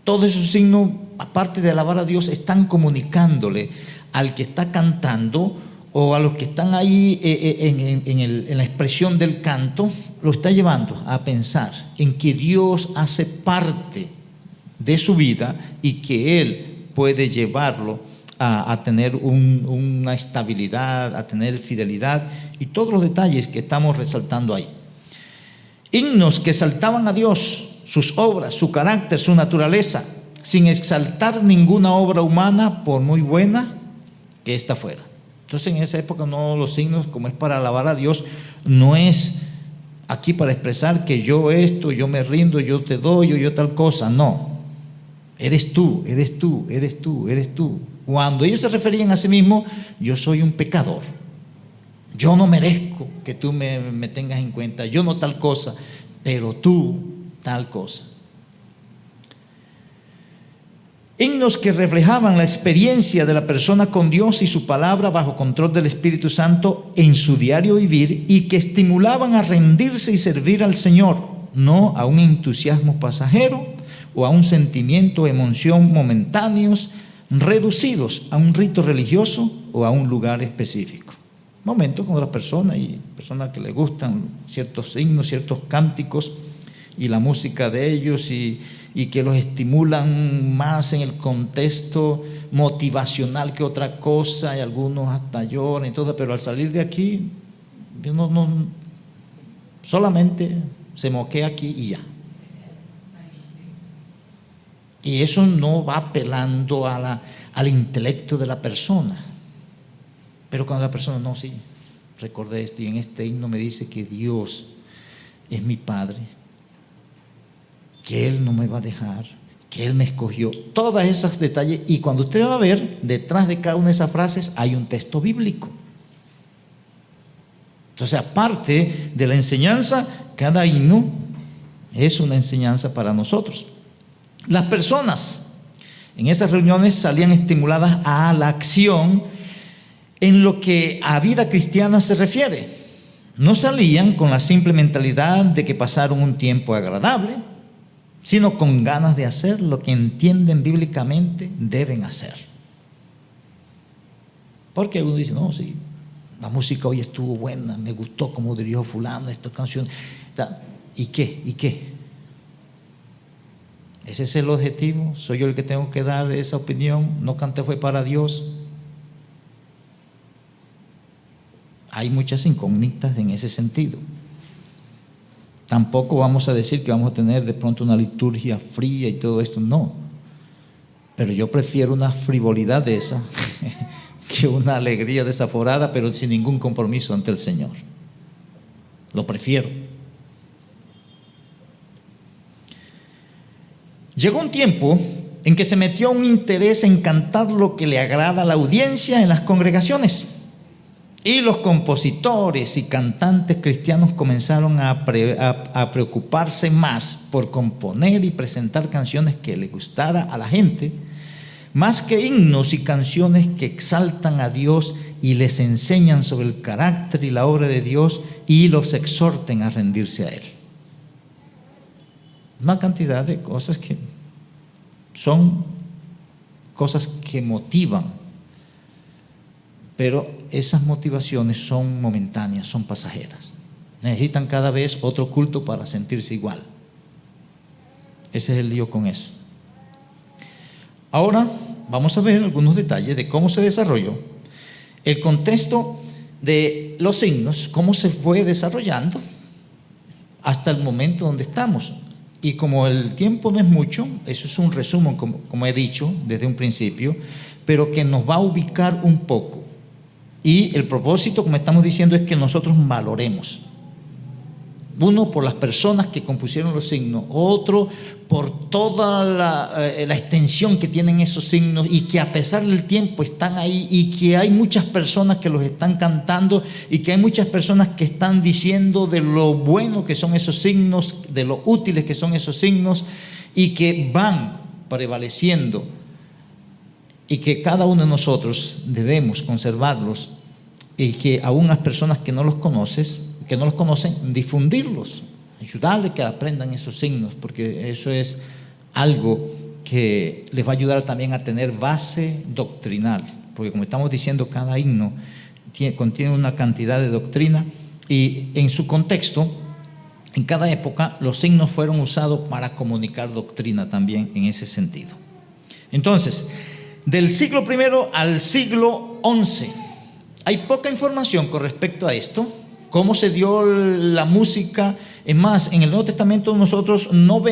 Todos esos himnos, aparte de alabar a Dios, están comunicándole al que está cantando o a los que están ahí en la expresión del canto, lo está llevando a pensar en que Dios hace parte de su vida y que Él puede llevarlo a tener una estabilidad, a tener fidelidad y todos los detalles que estamos resaltando ahí. Himnos que exaltaban a Dios, sus obras, su carácter, su naturaleza, sin exaltar ninguna obra humana por muy buena que ésta fuera. Entonces en esa época no, los himnos, como es para alabar a Dios, no es aquí para expresar que yo esto, yo me rindo, yo te doy, yo tal cosa, no. Eres tú, eres tú, eres tú, eres tú. Cuando ellos se referían a sí mismos, yo soy un pecador, yo no merezco que tú me tengas en cuenta, yo no tal cosa, pero tú tal cosa. Himnos que reflejaban la experiencia de la persona con Dios y su palabra bajo control del Espíritu Santo en su diario vivir y que estimulaban a rendirse y servir al Señor, no a un entusiasmo pasajero o a un sentimiento o emoción momentáneos reducidos a un rito religioso o a un lugar específico. Momentos cuando las personas que les gustan ciertos himnos, ciertos cánticos y la música de ellos y que los estimulan más en el contexto motivacional que otra cosa, y algunos hasta lloran y todo, pero al salir de aquí no solamente se moquea aquí y ya. Y eso no va apelando al intelecto de la persona. Pero cuando la persona, no, sí, recordé esto y en este himno me dice que Dios es mi Padre, que Él no me va a dejar, que Él me escogió. Todos esos detalles. Y cuando usted va a ver, detrás de cada una de esas frases hay un texto bíblico. Entonces, aparte de la enseñanza, cada himno es una enseñanza para nosotros. Las personas en esas reuniones salían estimuladas a la acción en lo que a vida cristiana se refiere. No salían con la simple mentalidad de que pasaron un tiempo agradable, sino con ganas de hacer lo que entienden bíblicamente deben hacer. Porque uno dice, no, sí, la música hoy estuvo buena, me gustó como dirigió fulano esta canción. ¿Y qué? ¿Y qué? ¿Ese es el objetivo? ¿Soy yo el que tengo que dar esa opinión? ¿No canté fue para Dios? Hay muchas incógnitas en ese sentido. Tampoco vamos a decir que vamos a tener de pronto una liturgia fría y todo esto, no. Pero yo prefiero una frivolidad de esa que una alegría desaforada, pero sin ningún compromiso ante el Señor. Lo prefiero. Llegó un tiempo en que se metió un interés en cantar lo que le agrada a la audiencia en las congregaciones. Y los compositores y cantantes cristianos comenzaron a preocuparse más por componer y presentar canciones que le gustara a la gente, más que himnos y canciones que exaltan a Dios y les enseñan sobre el carácter y la obra de Dios y los exhorten a rendirse a Él. Una cantidad de cosas que son cosas que motivan, pero esas motivaciones son momentáneas, son pasajeras. Necesitan cada vez otro culto para sentirse igual. Ese es el lío con eso. Ahora vamos a ver algunos detalles de cómo se desarrolló el contexto de los signos, cómo se fue desarrollando hasta el momento donde estamos. Y como el tiempo no es mucho, eso es un resumen, como he dicho desde un principio, pero que nos va a ubicar un poco. Y el propósito, como estamos diciendo, es que nosotros valoremos. Uno, por las personas que compusieron los signos. Otro, por toda la extensión que tienen esos signos y que a pesar del tiempo están ahí, y que hay muchas personas que los están cantando y que hay muchas personas que están diciendo de lo bueno que son esos signos, de lo útiles que son esos signos, y que van prevaleciendo, y que cada uno de nosotros debemos conservarlos, y que aún las personas que no los conocen, difundirlos, ayudarles que aprendan esos signos, porque eso es algo que les va a ayudar también a tener base doctrinal, porque como estamos diciendo, cada himno contiene una cantidad de doctrina, y en su contexto, en cada época, los signos fueron usados para comunicar doctrina también en ese sentido. Entonces, del siglo I al siglo XI, hay poca información con respecto a esto, cómo se dio la música. Es más, en el Nuevo Testamento nosotros no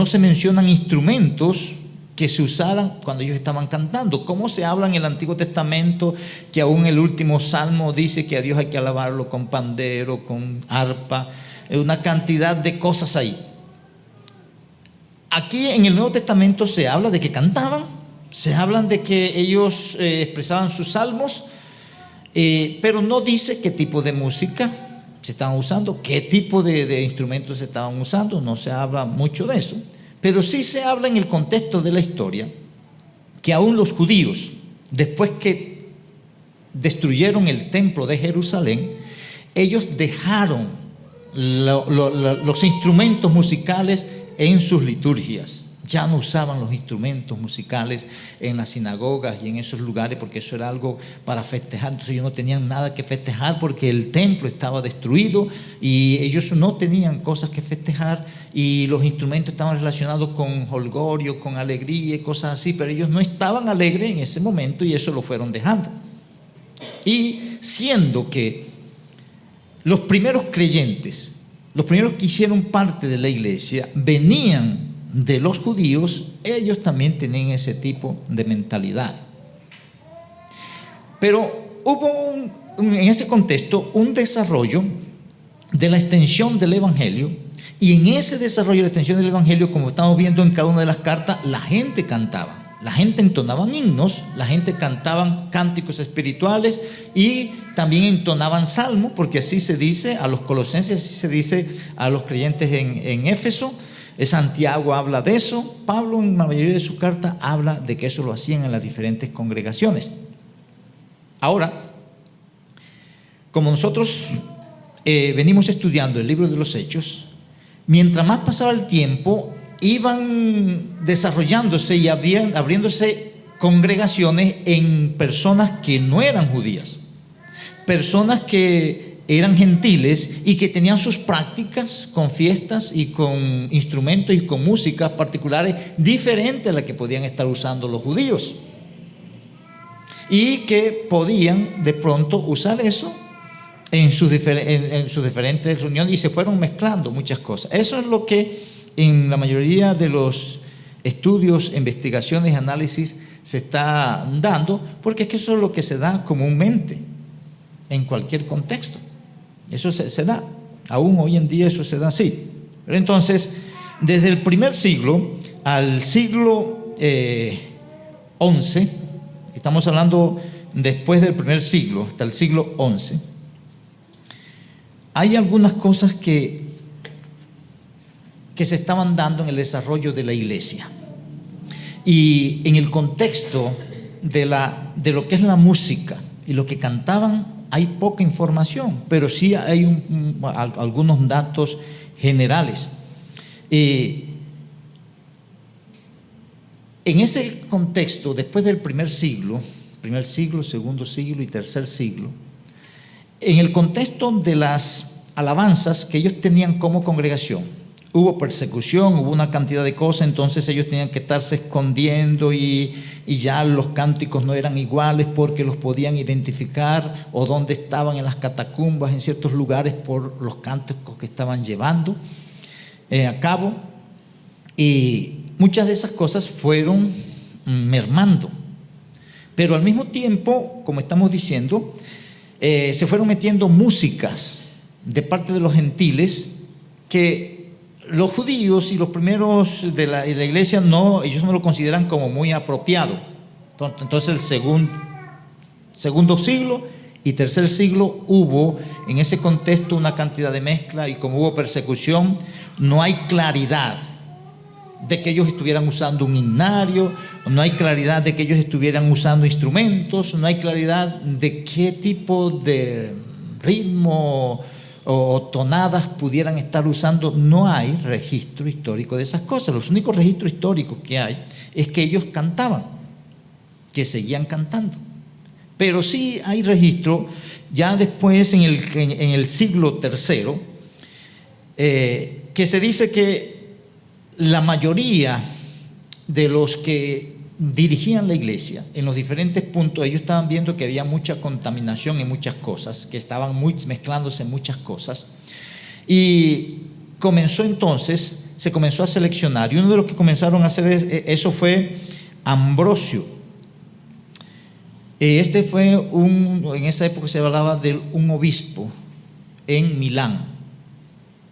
se mencionan instrumentos que se usaran cuando ellos estaban cantando. ¿Cómo se habla en el Antiguo Testamento que aún el último salmo dice que a Dios hay que alabarlo con pandero, con arpa, una cantidad de cosas ahí? Aquí en el Nuevo Testamento se habla de que cantaban, se hablan de que ellos expresaban sus salmos, pero no dice qué tipo de música se estaban usando, qué tipo de instrumentos se estaban usando. No se habla mucho de eso, pero sí se habla en el contexto de la historia que aún los judíos, después que destruyeron el templo de Jerusalén, ellos dejaron los instrumentos musicales en sus liturgias. Ya no usaban los instrumentos musicales en las sinagogas y en esos lugares, porque eso era algo para festejar. Entonces ellos no tenían nada que festejar porque el templo estaba destruido y ellos no tenían cosas que festejar, y los instrumentos estaban relacionados con jolgorio, con alegría y cosas así, pero ellos no estaban alegres en ese momento y eso lo fueron dejando. Y siendo que los primeros creyentes, los primeros que hicieron parte de la iglesia, venían de los judíos, ellos también tenían ese tipo de mentalidad. Pero hubo en ese contexto un desarrollo de la extensión del evangelio, y en ese desarrollo de la extensión del evangelio, como estamos viendo en cada una de las cartas, la gente cantaba, la gente entonaban himnos, la gente cantaban cánticos espirituales y también entonaban salmos, porque así se dice a los colosenses, así se dice a los creyentes en Éfeso. Santiago habla de eso. Pablo en la mayoría de sus cartas habla de que eso lo hacían en las diferentes congregaciones. Ahora, como nosotros venimos estudiando el libro de los Hechos, mientras más pasaba el tiempo, iban desarrollándose y abriéndose congregaciones en personas que no eran judías, personas que eran gentiles y que tenían sus prácticas con fiestas y con instrumentos y con músicas particulares diferentes a las que podían estar usando los judíos, y que podían de pronto usar eso en sus diferentes reuniones, y se fueron mezclando muchas cosas. Eso es lo que en la mayoría de los estudios, investigaciones, análisis se está dando, porque es que eso es lo que se da comúnmente en cualquier contexto. Eso se da, aún hoy en día eso se da así. Pero entonces, desde el primer siglo al siglo XI, estamos hablando después del primer siglo hasta el siglo XI, hay algunas cosas que se estaban dando en el desarrollo de la iglesia. Y en el contexto de lo que es la música y lo que cantaban, hay poca información, pero sí hay algunos datos generales. En ese contexto, después del primer siglo, primer siglo, segundo siglo y tercer siglo, en el contexto de las alabanzas que ellos tenían como congregación, hubo persecución, hubo una cantidad de cosas, entonces ellos tenían que estarse escondiendo y ya los cánticos no eran iguales porque los podían identificar o dónde estaban en las catacumbas, en ciertos lugares, por los cánticos que estaban llevando a cabo. Y muchas de esas cosas fueron mermando. Pero al mismo tiempo, como estamos diciendo, se fueron metiendo músicas de parte de los gentiles que los judíos y los primeros de la iglesia ellos no lo consideran como muy apropiado. Entonces el segundo siglo y tercer siglo hubo en ese contexto una cantidad de mezcla, y como hubo persecución, no hay claridad de que ellos estuvieran usando un himnario, no hay claridad de que ellos estuvieran usando instrumentos, no hay claridad de qué tipo de ritmo o tonadas pudieran estar usando. No hay registro histórico de esas cosas. Los únicos registros históricos que hay es que ellos cantaban, que seguían cantando. Pero sí hay registro ya después en el siglo III, que se dice que la mayoría de los que dirigían la iglesia en los diferentes puntos, ellos estaban viendo que había mucha contaminación en muchas cosas, que estaban mezclándose muchas cosas, y se comenzó a seleccionar, y uno de los que comenzaron a hacer eso fue Ambrosio. Este fue en esa época se hablaba de un obispo en Milán,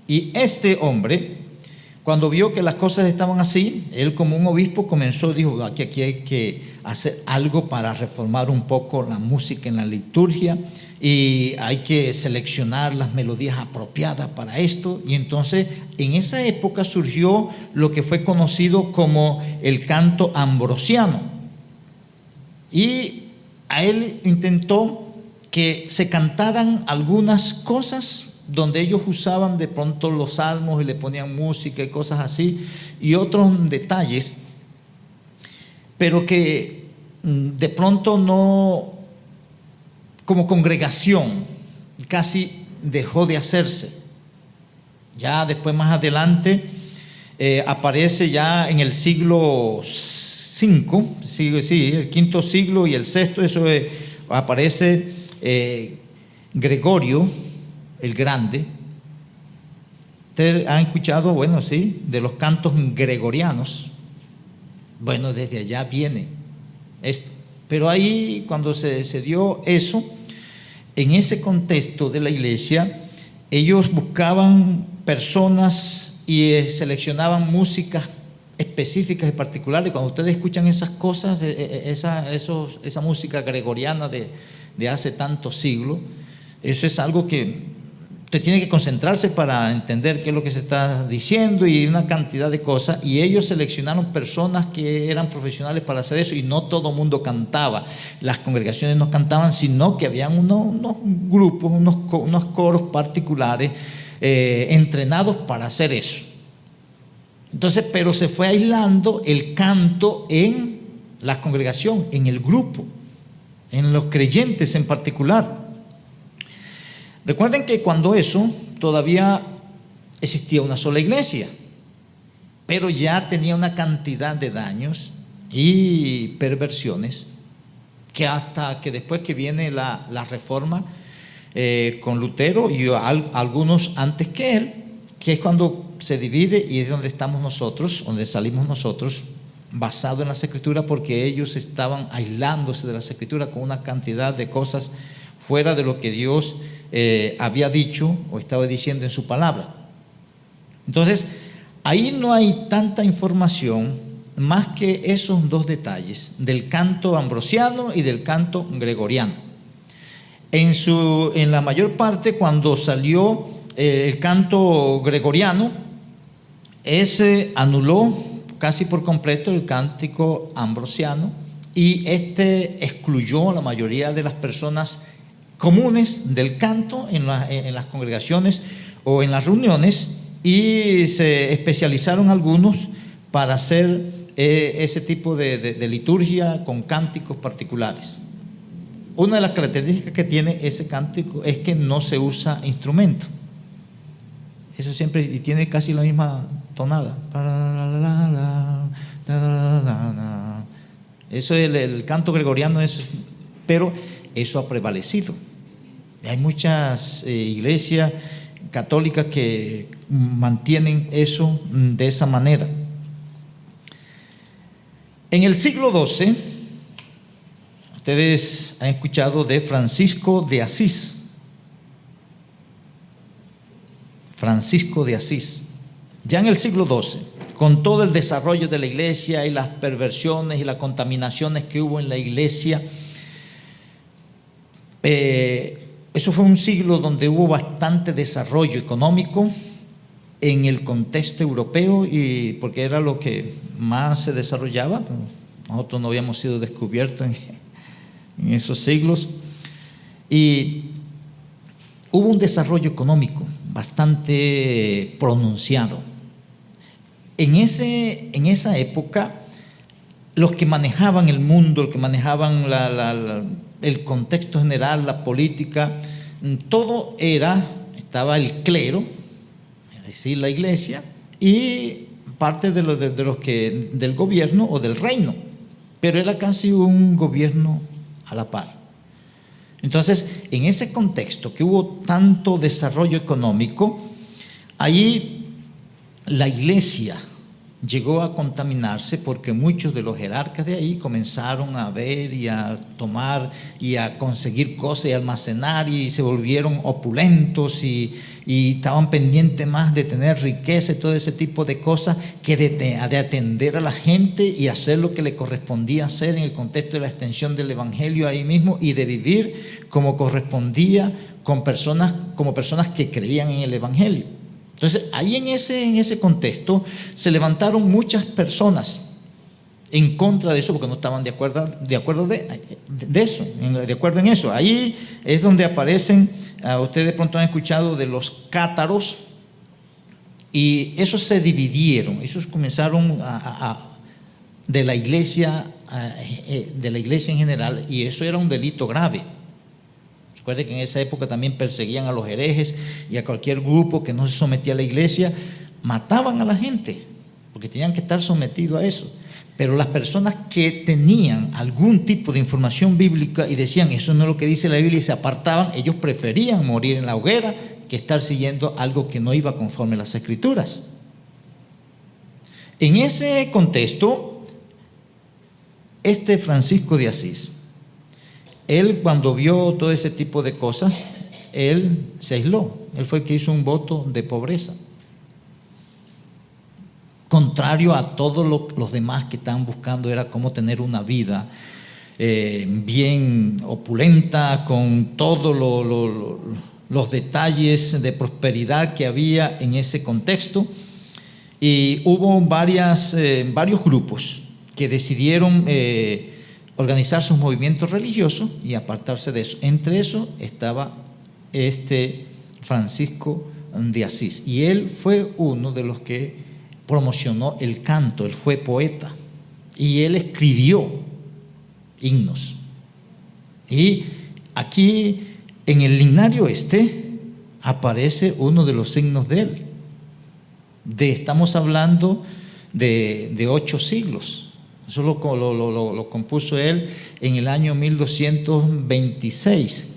y este hombre, cuando vio que las cosas estaban así, él como un obispo dijo, aquí hay que hacer algo para reformar un poco la música en la liturgia, y hay que seleccionar las melodías apropiadas para esto. Y entonces en esa época surgió lo que fue conocido como el canto ambrosiano, y a él intentó que se cantaran algunas cosas donde ellos usaban de pronto los salmos y le ponían música y cosas así, y otros detalles, pero que de pronto no, como congregación, casi dejó de hacerse. Ya después, más adelante, aparece ya en el siglo V, el quinto siglo y el sexto, aparece Gregorio el Grande. ¿Ustedes han escuchado, de los cantos gregorianos? Bueno, desde allá viene esto. Pero ahí, cuando se dio eso, en ese contexto de la iglesia, ellos buscaban personas y seleccionaban músicas específicas y particulares. Cuando ustedes escuchan esas cosas, esa música gregoriana de hace tantos siglos, eso es algo que usted tiene que concentrarse para entender qué es lo que se está diciendo, y una cantidad de cosas. Y ellos seleccionaron personas que eran profesionales para hacer eso, y no todo mundo cantaba. Las congregaciones no cantaban, sino que habían unos grupos, unos coros particulares entrenados para hacer eso. Entonces, pero se fue aislando el canto en la congregación, en el grupo, en los creyentes en particular. Recuerden que cuando eso todavía existía una sola iglesia, pero ya tenía una cantidad de daños y perversiones, que hasta que después que viene la reforma con Lutero y algunos antes que él, que es cuando se divide, y es donde estamos nosotros, donde salimos nosotros, basado en las Escrituras, porque ellos estaban aislándose de las Escrituras con una cantidad de cosas fuera de lo que Dios había dicho o estaba diciendo en su palabra. Entonces, ahí no hay tanta información más que esos dos detalles, del canto ambrosiano y del canto gregoriano. En la mayor parte, cuando salió el canto gregoriano, ese anuló casi por completo el cántico ambrosiano, y excluyó a la mayoría de las personas comunes del canto en las congregaciones o en las reuniones, y se especializaron algunos para hacer ese tipo de liturgia con cánticos particulares. una de las características que tiene ese cántico es que no se usa instrumento. Eso siempre, y tiene casi la misma tonada. Eso es el canto gregoriano, pero eso ha prevalecido. Hay muchas iglesias católicas que mantienen eso de esa manera. En el siglo XII, ustedes han escuchado de Francisco de Asís. Francisco de Asís. Ya en el siglo XII, con todo el desarrollo de la iglesia y las perversiones y las contaminaciones que hubo en la iglesia, eso fue un siglo donde hubo bastante desarrollo económico en el contexto europeo, y porque era lo que más se desarrollaba. Nosotros no habíamos sido descubiertos en esos siglos, y hubo un desarrollo económico bastante pronunciado. En esa época, los que manejaban el mundo, los que manejaban el contexto general, la política, todo estaba el clero, es decir, la iglesia, y parte de los que del gobierno o del reino, pero era casi un gobierno a la par. Entonces, en ese contexto que hubo tanto desarrollo económico, ahí la iglesia llegó a contaminarse, porque muchos de los jerarcas de ahí comenzaron a ver y a tomar y a conseguir cosas y almacenar, y se volvieron opulentos y estaban pendientes más de tener riqueza y todo ese tipo de cosas que de atender a la gente y hacer lo que le correspondía hacer en el contexto de la extensión del evangelio ahí mismo, y de vivir como correspondía como personas que creían en el evangelio. Entonces, ahí en ese contexto se levantaron muchas personas en contra de eso, porque no estaban de acuerdo en eso. Ahí es donde aparecen, ustedes de pronto han escuchado de los cátaros, y esos se dividieron, esos comenzaron de la iglesia en general, y eso era un delito grave. Recuerde que en esa época también perseguían a los herejes y a cualquier grupo que no se sometía a la iglesia, mataban a la gente, porque tenían que estar sometidos a eso. Pero las personas que tenían algún tipo de información bíblica y decían, eso no es lo que dice la Biblia, y se apartaban, ellos preferían morir en la hoguera que estar siguiendo algo que no iba conforme a las Escrituras. En ese contexto, Francisco de Asís, él, cuando vio todo ese tipo de cosas, él se aisló. Él fue el que hizo un voto de pobreza, contrario a todos los demás que estaban buscando era cómo tener una vida bien opulenta, con todos los detalles de prosperidad que había en ese contexto. Y hubo varios grupos que decidieron organizar sus movimientos religiosos y apartarse de eso. Entre esos estaba Francisco de Asís, y él fue uno de los que promocionó el canto. Él fue poeta y él escribió himnos. Y aquí en el Lignario aparece uno de los signos de él. Estamos hablando de 8 siglos. Eso lo compuso él en el año 1226.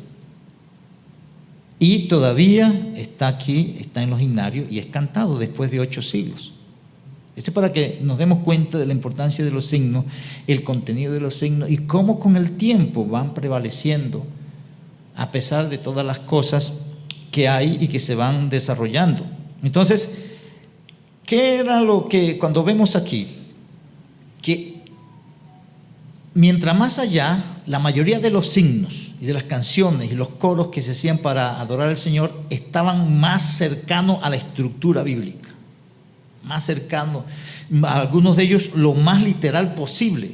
Y todavía está aquí, está en los himnarios y es cantado después de 8 siglos. Esto es para que nos demos cuenta de la importancia de los signos, el contenido de los signos y cómo con el tiempo van prevaleciendo a pesar de todas las cosas que hay y que se van desarrollando. Entonces, ¿qué era lo que cuando vemos aquí? Que mientras más allá, la mayoría de los signos y de las canciones y los coros que se hacían para adorar al Señor estaban más cercanos a la estructura bíblica, más cercanos, algunos de ellos lo más literal posible,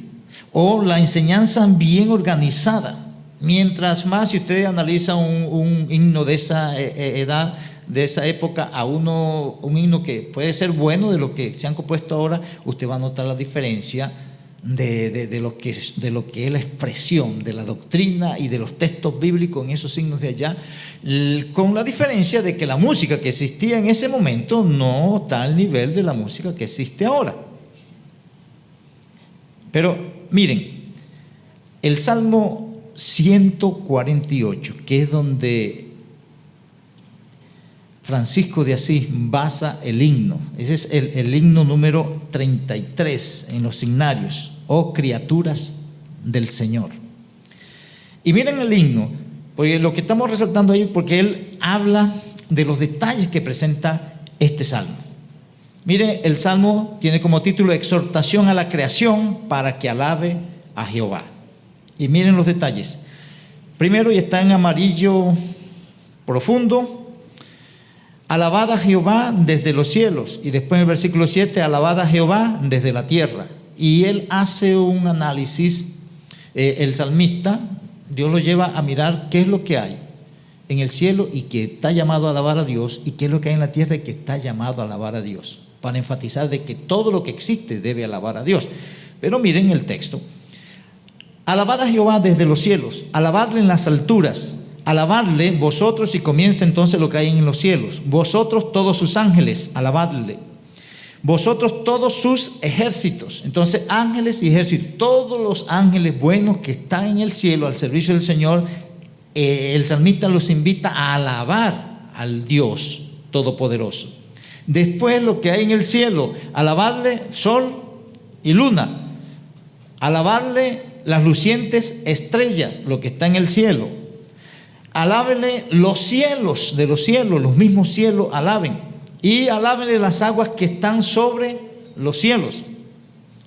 o la enseñanza bien organizada. Mientras más, si usted analiza un himno de esa edad, de esa época, a un himno que puede ser bueno de lo que se han compuesto ahora, usted va a notar la diferencia de lo que es la expresión de la doctrina y de los textos bíblicos en esos signos de allá, con la diferencia de que la música que existía en ese momento no está al nivel de la música que existe ahora. Pero miren, el Salmo 148, que es donde Francisco de Asís basa el himno. Ese es el himno número 33 en los signarios: oh criaturas del Señor. Y miren el himno, porque lo que estamos resaltando ahí, porque él habla de los detalles que presenta este salmo. Mire, el salmo tiene como título exhortación a la creación para que alabe a Jehová. Y miren los detalles. Primero, y está en amarillo profundo: alabad a Jehová desde los cielos. Y después en el versículo 7, alabad a Jehová desde la tierra. Y él hace un análisis, el salmista, Dios lo lleva a mirar qué es lo que hay en el cielo y que está llamado a alabar a Dios, y qué es lo que hay en la tierra y que está llamado a alabar a Dios, para enfatizar de que todo lo que existe debe alabar a Dios. Pero miren el texto: alabad a Jehová desde los cielos, alabadle en las alturas. Alabadle vosotros, y comienza entonces lo que hay en los cielos. Vosotros todos sus ángeles, alabadle. Vosotros todos sus ejércitos. Entonces, ángeles y ejércitos, todos los ángeles buenos que están en el cielo al servicio del Señor, el salmista los invita a alabar al Dios Todopoderoso. Después, lo que hay en el cielo: alabadle sol y luna, alabadle las lucientes estrellas, lo que está en el cielo. Alábenle los cielos de los cielos, los mismos cielos alaben. Y alábenle las aguas que están sobre los cielos.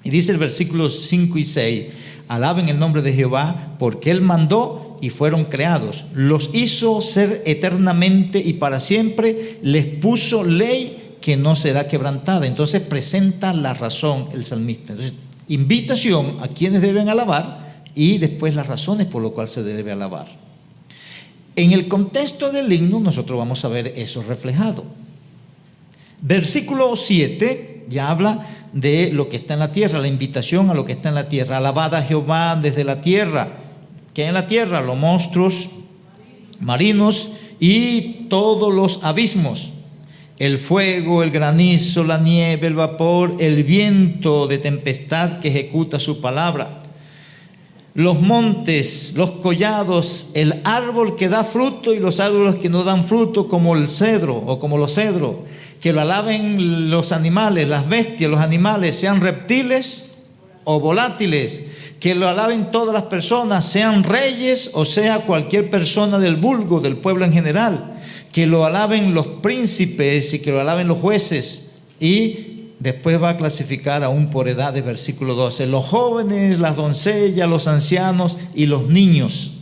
Y dice el versículo 5 y 6: alaben el nombre de Jehová, porque Él mandó y fueron creados. Los hizo ser eternamente y para siempre. Les puso ley que no será quebrantada. Entonces presenta la razón el salmista. Entonces, invitación a quienes deben alabar, y después las razones por las cuales se debe alabar. En el contexto del himno nosotros vamos a ver eso reflejado. Versículo 7 ya habla de lo que está en la tierra, la invitación a lo que está en la tierra. Alabad a Jehová desde la tierra. ¿Qué hay en la tierra? Los monstruos marinos y todos los abismos: el fuego, el granizo, la nieve, el vapor, el viento de tempestad que ejecuta su palabra, los montes, los collados, el árbol que da fruto y los árboles que no dan fruto, como el cedro o como los cedros. Que lo alaben los animales, las bestias, los animales, sean reptiles o volátiles. Que lo alaben todas las personas, sean reyes o sea cualquier persona del vulgo, del pueblo en general. Que lo alaben los príncipes y que lo alaben los jueces. Y después va a clasificar aún por edades, versículo 12: los jóvenes, las doncellas, los ancianos y los niños.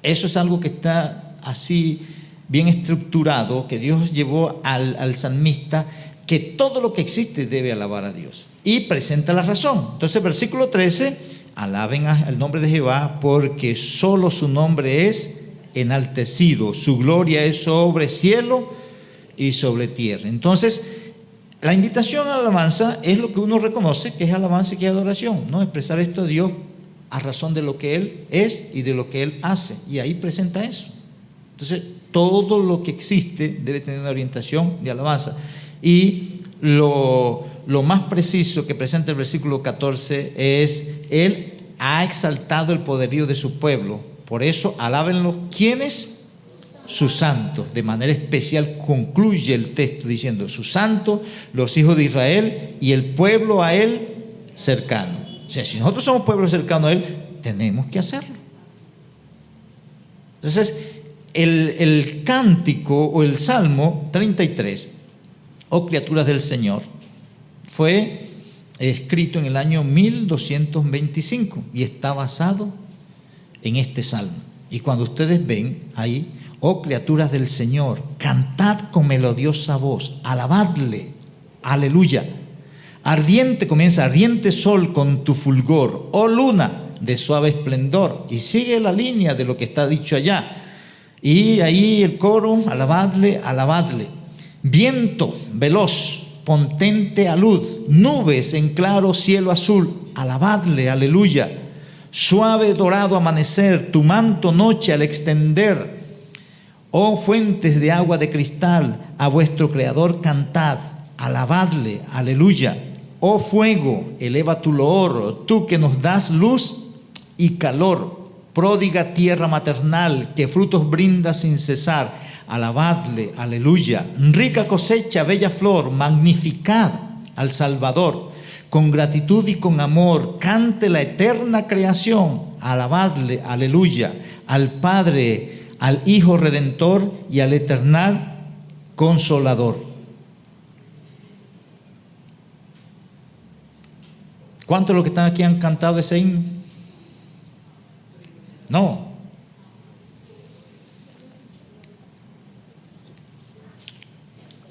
Eso es algo que está así bien estructurado, que Dios llevó al salmista, que todo lo que existe debe alabar a Dios. Y presenta la razón. Entonces, versículo 13: alaben al nombre de Jehová, porque solo su nombre es enaltecido. Su gloria es sobre cielo y sobre tierra. Entonces, la invitación a la alabanza es lo que uno reconoce que es alabanza y que es adoración, ¿no? Expresar esto a Dios a razón de lo que Él es y de lo que Él hace. Y ahí presenta eso. Entonces, todo lo que existe debe tener una orientación de alabanza. Y lo más preciso que presenta el versículo 14 es: Él ha exaltado el poderío de su pueblo. Por eso, alábenlo. ¿Quiénes? Sus santos. De manera especial concluye el texto diciendo: sus santos, los hijos de Israel y el pueblo a Él cercano. O sea, si nosotros somos pueblo cercano a Él, tenemos que hacerlo. Entonces, el cántico o el Salmo 33, oh criaturas del Señor, fue escrito en el año 1225 y está basado en este salmo. Y cuando ustedes ven ahí: oh criaturas del Señor, cantad con melodiosa voz, alabadle, aleluya. Ardiente, comienza: ardiente sol con tu fulgor, oh luna de suave esplendor. Y sigue la línea de lo que está dicho allá. Y ahí el coro: alabadle, alabadle. Viento veloz, potente alud, nubes en claro cielo azul, alabadle, aleluya. Suave dorado amanecer, tu manto noche al extender. Oh fuentes de agua de cristal, a vuestro Creador cantad, alabadle, aleluya. Oh fuego, eleva tu loor, tú que nos das luz y calor. Pródiga tierra maternal, que frutos brinda sin cesar, alabadle, aleluya. Rica cosecha, bella flor, magnificad al Salvador. Con gratitud y con amor, cante la eterna creación, alabadle, aleluya. Al Padre, al Hijo Redentor y al Eternal Consolador. ¿Cuántos de los que están aquí han cantado ese himno? No.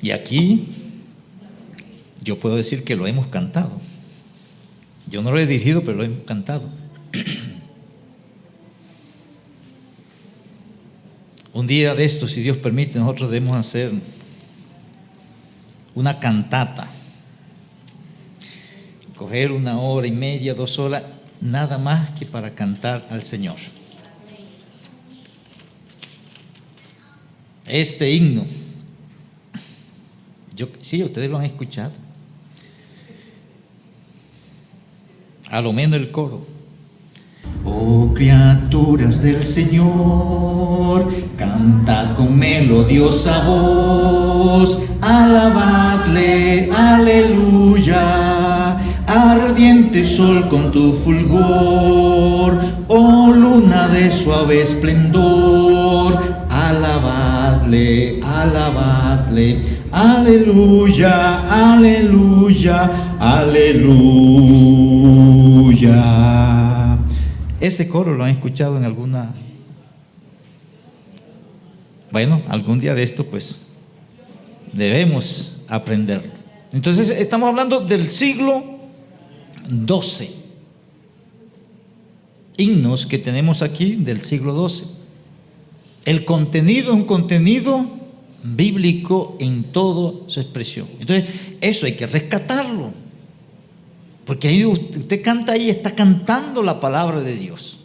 Y aquí yo puedo decir que lo hemos cantado. Yo no lo he dirigido, pero lo hemos cantado. Un día de esto, si Dios permite, nosotros debemos hacer una cantata. Coger 1 hora y media, 2 horas, nada más que para cantar al Señor. Este himno, sí, ustedes lo han escuchado. A lo menos el coro. Oh criaturas del Señor, cantad con melodiosa voz, alabadle, aleluya. Ardiente sol con tu fulgor, oh luna de suave esplendor, alabadle, alabadle, aleluya, aleluya, aleluya. Ese coro lo han escuchado en alguna... Bueno, algún día de esto pues debemos aprenderlo. Entonces estamos hablando del siglo XII. Himnos que tenemos aquí del siglo XII. El contenido es un contenido bíblico en toda su expresión. Entonces eso hay que rescatarlo. Porque ahí usted canta ahí, está cantando la palabra de Dios.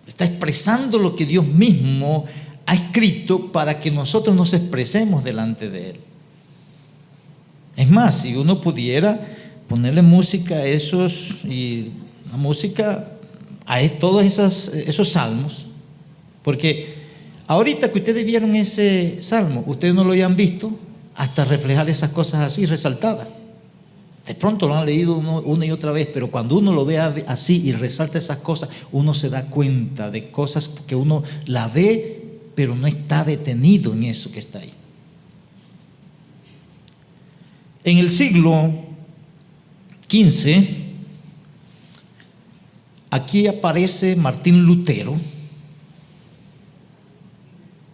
Está expresando lo que Dios mismo ha escrito para que nosotros nos expresemos delante de Él. Es más, si uno pudiera ponerle música a esos, y la música a todos esos salmos, porque ahorita que ustedes vieron ese salmo, ustedes no lo habían visto hasta reflejar esas cosas así resaltadas. De pronto lo han leído una y otra vez, pero cuando uno lo ve así y resalta esas cosas, uno se da cuenta de cosas que uno la ve, pero no está detenido en eso que está ahí. En el siglo XV, aquí aparece Martín Lutero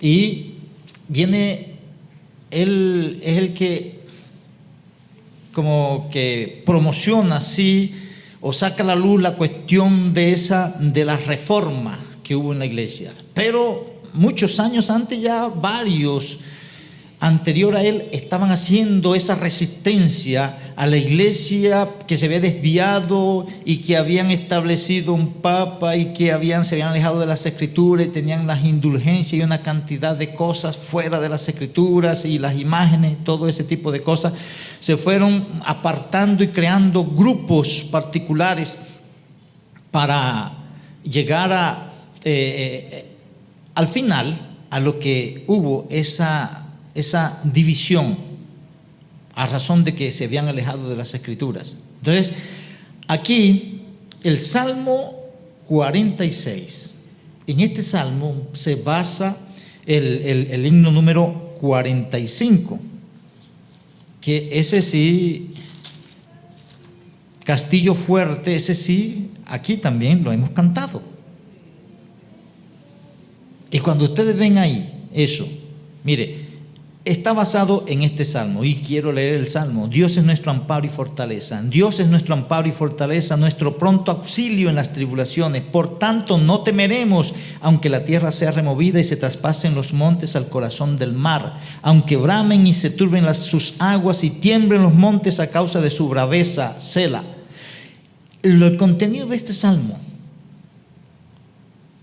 y viene, él es el que como que promociona así o saca a la luz la cuestión de la reforma que hubo en la iglesia. Pero muchos años antes, ya varios anterior a él, estaban haciendo esa resistencia a la iglesia que se había desviado y que habían establecido un papa y que se habían alejado de las escrituras y tenían las indulgencias y una cantidad de cosas fuera de las escrituras y las imágenes, todo ese tipo de cosas. Se fueron apartando y creando grupos particulares para llegar al final a lo que hubo esa división a razón de que se habían alejado de las escrituras. Entonces, aquí el Salmo 46, en este salmo se basa el himno número 45, que ese sí, Castillo Fuerte, ese sí, aquí también lo hemos cantado. Y cuando ustedes ven ahí eso, mire, está basado en este salmo, y quiero leer el salmo. Dios es nuestro amparo y fortaleza. Dios es nuestro amparo y fortaleza, nuestro pronto auxilio en las tribulaciones. Por tanto, no temeremos, aunque la tierra sea removida y se traspasen los montes al corazón del mar, aunque bramen y se turben sus aguas y tiemblen los montes a causa de su braveza. Sela. el contenido de este salmo,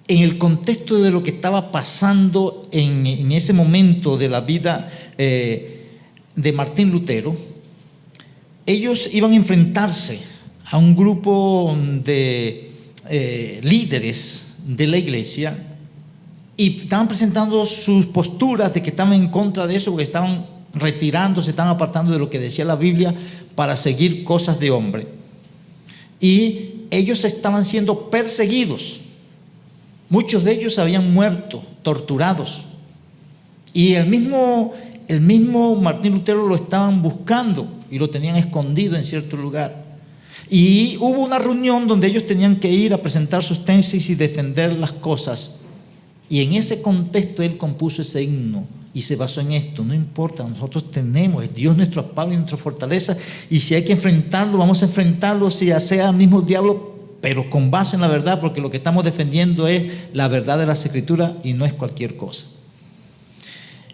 en el contexto de lo que estaba pasando en ese momento de la vida de Martín Lutero, ellos iban a enfrentarse a un grupo de líderes de la iglesia y estaban presentando sus posturas de que estaban en contra de eso, porque estaban retirándose, estaban apartando de lo que decía la Biblia para seguir cosas de hombre. Y ellos estaban siendo perseguidos. Muchos de ellos habían muerto, torturados. Y el mismo Martín Lutero lo estaban buscando y lo tenían escondido en cierto lugar. Y hubo una reunión donde ellos tenían que ir a presentar sus tesis y defender las cosas. Y en ese contexto él compuso ese himno y se basó en esto. No importa, nosotros tenemos, es Dios nuestro amparo y nuestra fortaleza, y si hay que enfrentarlo, vamos a enfrentarlo, si ya sea el mismo diablo, pero con base en la verdad, porque lo que estamos defendiendo es la verdad de las Escrituras y no es cualquier cosa.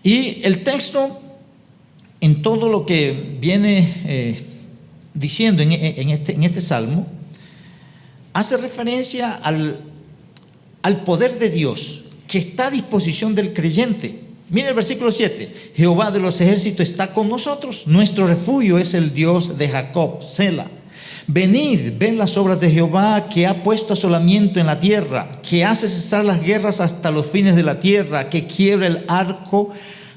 Y el texto, en todo lo que viene diciendo en este salmo, hace referencia al poder de Dios que está a disposición del creyente. Mira el versículo 7: Jehová de los ejércitos está con nosotros, nuestro refugio es el Dios de Jacob, Sela. Venid, ven las obras de Jehová, que ha puesto asolamiento en la tierra, que hace cesar las guerras hasta los fines de la tierra, que quiebra el arco,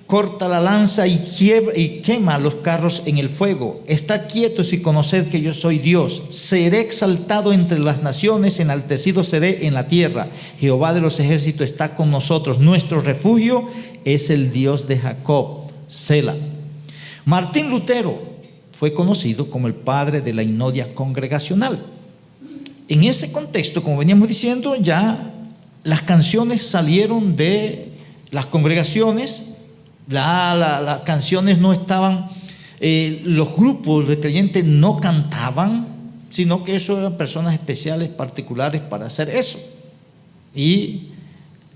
corta la lanza y quema los carros en el fuego. Estad quietos y conoced que yo soy Dios. Seré exaltado entre las naciones, enaltecido seré en la tierra. Jehová de los ejércitos está con nosotros, nuestro refugio es el Dios de Jacob, Sela. Martín Lutero fue conocido como el padre de la himnodia congregacional. En ese contexto, como veníamos diciendo, ya las canciones salieron de las congregaciones, las canciones no estaban, los grupos de creyentes no cantaban, sino que eso eran personas especiales, particulares para hacer eso. Y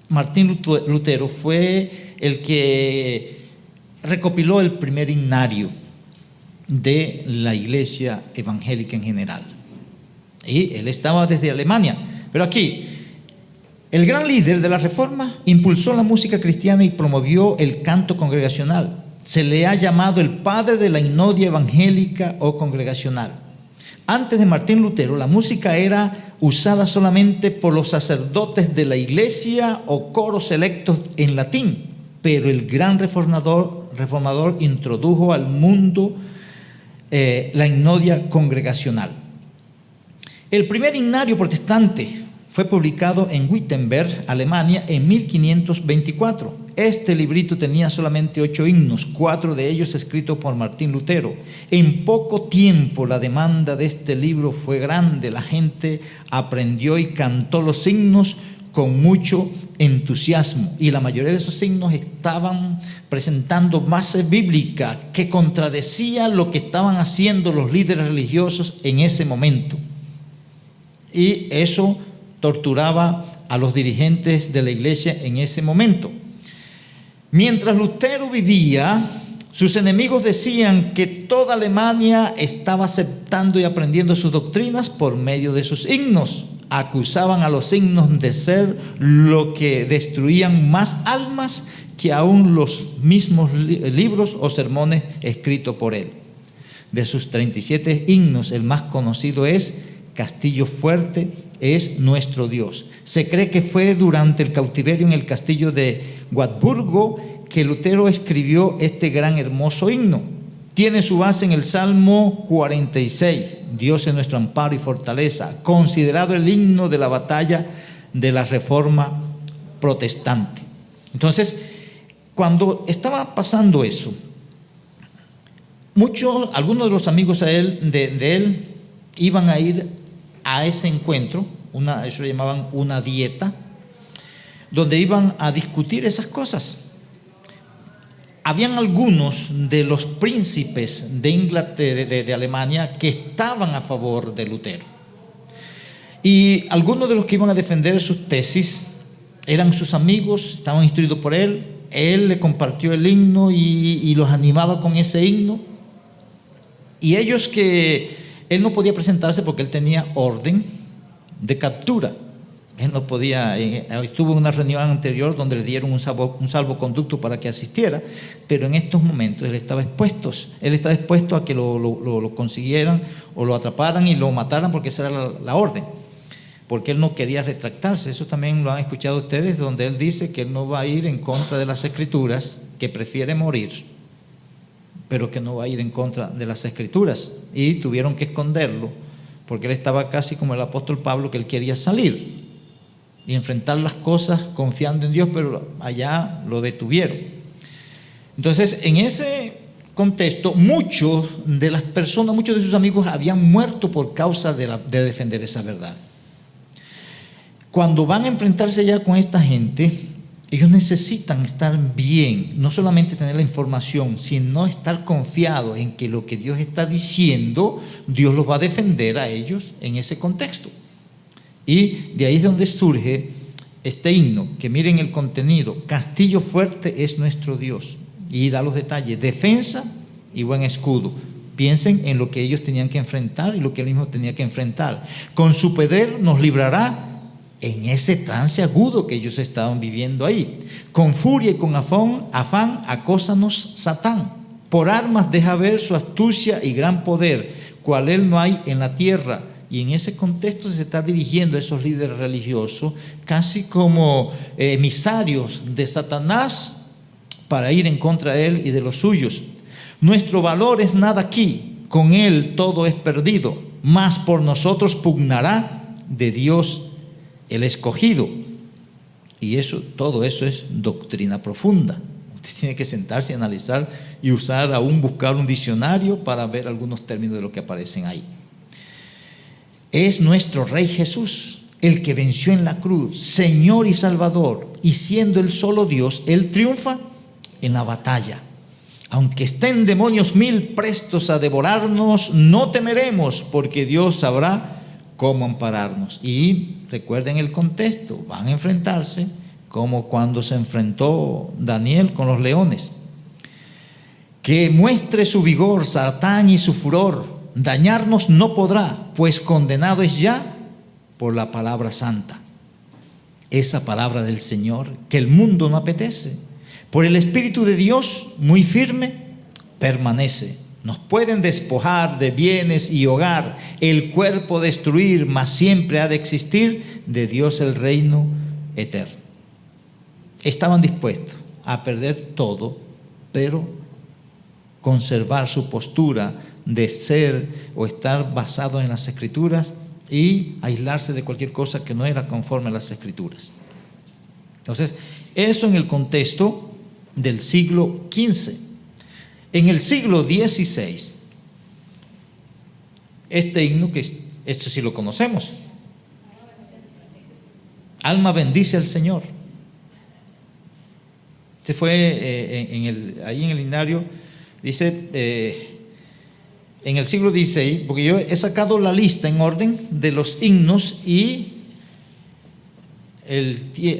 Martín Lutero fue el que recopiló el primer himnario de la iglesia evangélica en general. Y él estaba desde Alemania. Pero aquí, el gran líder de la Reforma impulsó la música cristiana y promovió el canto congregacional. Se le ha llamado el padre de la himnodia evangélica o congregacional. Antes de Martín Lutero, la música era usada solamente por los sacerdotes de la iglesia o coros selectos en latín, pero el gran reformador introdujo al mundo la himnodia congregacional. El primer himnario protestante fue publicado en Wittenberg, Alemania, en 1524. Este librito tenía solamente 8 himnos, 4 de ellos escritos por Martín Lutero. En poco tiempo la demanda de este libro fue grande. La gente aprendió y cantó los himnos con mucho entusiasmo, y la mayoría de esos himnos estaban presentando base bíblica que contradecía lo que estaban haciendo los líderes religiosos en ese momento, y eso torturaba a los dirigentes de la iglesia en ese momento. Mientras Lutero vivía, sus enemigos decían que toda Alemania estaba aceptando y aprendiendo sus doctrinas por medio de sus himnos. Acusaban a los himnos de ser lo que destruían más almas que aún los mismos libros o sermones escritos por él. De sus 37 himnos, el más conocido es Castillo Fuerte es nuestro Dios. Se cree que fue durante el cautiverio en el castillo de Wartburgo que Lutero escribió este gran hermoso himno. Tiene su base en el Salmo 46, Dios es nuestro amparo y fortaleza, considerado el himno de la batalla de la Reforma protestante. Entonces, cuando estaba pasando eso, algunos de los amigos de él iban a ir a ese encuentro, eso lo llamaban una dieta, donde iban a discutir esas cosas. Habían algunos de los príncipes de Inglaterra, de Alemania, que estaban a favor de Lutero. Y algunos de los que iban a defender sus tesis eran sus amigos, estaban instruidos por él. Él le compartió el himno y los animaba con ese himno. Y ellos que Él no podía presentarse porque él tenía orden de captura. Él no podía, estuvo en una reunión anterior donde le dieron un salvoconducto para que asistiera, pero en estos momentos él estaba expuesto a que lo consiguieran o lo atraparan y lo mataran, porque esa era la orden, porque él no quería retractarse. Eso también lo han escuchado ustedes, donde él dice que él no va a ir en contra de las Escrituras, que prefiere morir, pero que no va a ir en contra de las Escrituras, y tuvieron que esconderlo, porque él estaba casi como el apóstol Pablo, que él quería salir y enfrentar las cosas confiando en Dios, pero allá lo detuvieron. Entonces, en ese contexto, muchos de las personas, muchos de sus amigos habían muerto por causa de defender esa verdad. Cuando van a enfrentarse ya con esta gente, ellos necesitan estar bien, no solamente tener la información, sino estar confiados en que lo que Dios está diciendo, Dios los va a defender a ellos en ese contexto. Y de ahí es donde surge este himno, que miren el contenido: castillo fuerte es nuestro Dios, y da los detalles: defensa y buen escudo. Piensen en lo que ellos tenían que enfrentar y lo que él mismo tenía que enfrentar. Con su poder nos librará en ese trance agudo que ellos estaban viviendo ahí. Con furia y con afán acósanos Satán, por armas deja ver su astucia y gran poder, cual él no hay en la tierra. Y en ese contexto se está dirigiendo a esos líderes religiosos casi como emisarios de Satanás para ir en contra de él y de los suyos. Nuestro valor es nada aquí, con él todo es perdido, mas por nosotros pugnará de Dios el escogido. Y todo eso es doctrina profunda. Usted tiene que sentarse y analizar y buscar un diccionario para ver algunos términos de lo que aparecen ahí. Es nuestro Rey Jesús, el que venció en la cruz, Señor y Salvador, y siendo Él solo Dios, Él triunfa en la batalla. Aunque estén demonios mil prestos a devorarnos, no temeremos, porque Dios sabrá cómo ampararnos. Y recuerden el contexto: van a enfrentarse como cuando se enfrentó Daniel con los leones. Que muestre su vigor Satán y su furor, dañarnos no podrá, pues condenado es ya por la palabra santa. Esa palabra del Señor que el mundo no apetece, por el Espíritu de Dios muy firme permanece. Nos pueden despojar de bienes y hogar, el cuerpo destruir, mas siempre ha de existir de Dios el reino eterno. Estaban dispuestos a perder todo, pero conservar su postura de ser o estar basado en las Escrituras y aislarse de cualquier cosa que no era conforme a las Escrituras. Entonces, eso en el contexto del siglo XV. En el siglo XVI, este himno, esto sí lo conocemos: alma bendice al Señor. Este fue ahí en el himnario, dice, en el siglo XVI, porque yo he sacado la lista en orden de los himnos y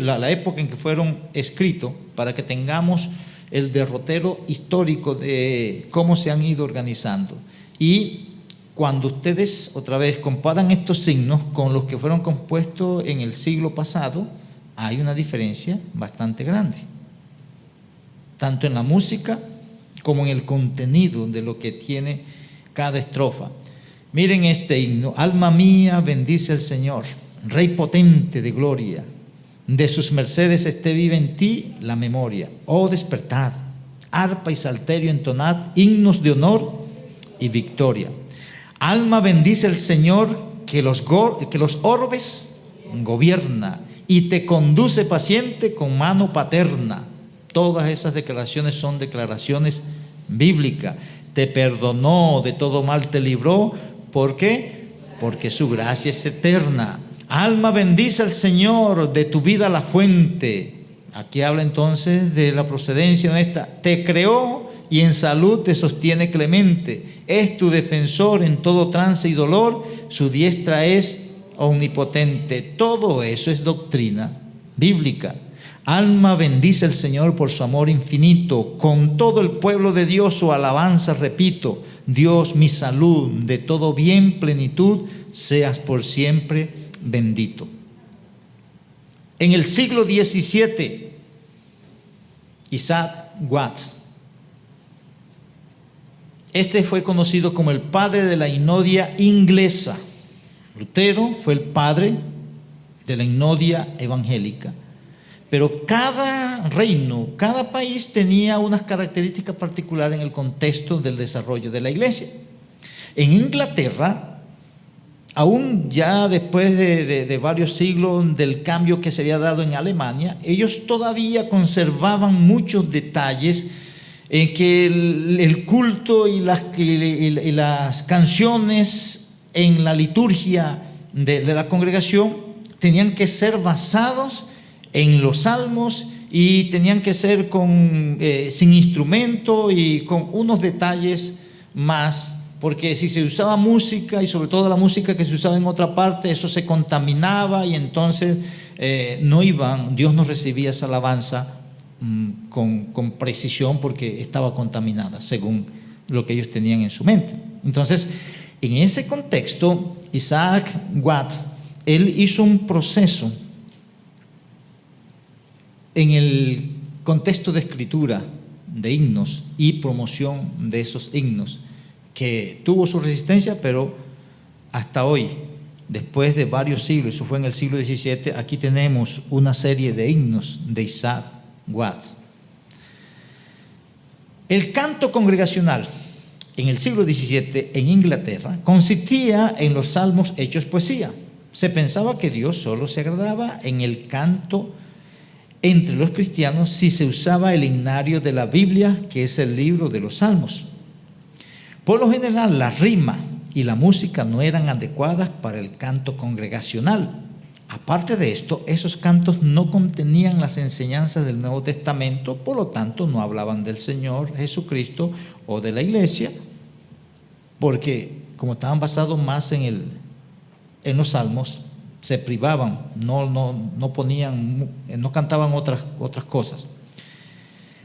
la época en que fueron escritos, para que tengamos el derrotero histórico de cómo se han ido organizando. Y cuando ustedes otra vez comparan estos himnos con los que fueron compuestos en el siglo pasado, hay una diferencia bastante grande, tanto en la música como en el contenido de lo que tiene cada estrofa. Miren este himno: alma mía bendice al Señor, Rey potente de gloria, de sus mercedes esté viva en ti la memoria. Oh, despertad, arpa y salterio entonad, himnos de honor y victoria. Alma bendice al Señor, que los orbes gobierna y te conduce paciente con mano paterna. Todas esas declaraciones son declaraciones bíblicas. Te perdonó, de todo mal te libró. ¿Por qué? Porque su gracia es eterna. Alma bendice al Señor, de tu vida la fuente. Aquí habla entonces de la procedencia de esta. Te creó y en salud te sostiene clemente. Es tu defensor en todo trance y dolor. Su diestra es omnipotente. Todo eso es doctrina bíblica. Alma bendice al Señor por su amor infinito. Con todo el pueblo de Dios su alabanza repito. Dios, mi salud, de todo bien plenitud, seas por siempre bendito. En el siglo XVII, Isaac Watts, este fue conocido como el padre de la hipnodia inglesa. Lutero fue el padre de la hipnodia evangélica. Pero cada reino, cada país tenía unas características particulares en el contexto del desarrollo de la iglesia. En Inglaterra, aún ya después de varios siglos del cambio que se había dado en Alemania, ellos todavía conservaban muchos detalles en que el culto y las canciones en la liturgia de la congregación tenían que ser basados en los salmos y tenían que ser sin instrumento y con unos detalles más, porque si se usaba música y sobre todo la música que se usaba en otra parte, eso se contaminaba y entonces Dios no recibía esa alabanza con precisión porque estaba contaminada según lo que ellos tenían en su mente. Entonces, en ese contexto, Isaac Watts, él hizo un proceso en el contexto de escritura de himnos y promoción de esos himnos, que tuvo su resistencia, pero hasta hoy, después de varios siglos, eso fue en el siglo XVII, aquí tenemos una serie de himnos de Isaac Watts. El canto congregacional en el siglo XVII en Inglaterra consistía en los salmos hechos poesía. Se pensaba que Dios solo se agradaba en el canto entre los cristianos si se usaba el himnario de la Biblia, que es el libro de los salmos. Por lo general, la rima y la música no eran adecuadas para el canto congregacional. Aparte de esto, esos cantos no contenían las enseñanzas del Nuevo Testamento, por lo tanto no hablaban del Señor Jesucristo o de la iglesia, porque como estaban basados más en los salmos, se privaban, no cantaban otras cosas.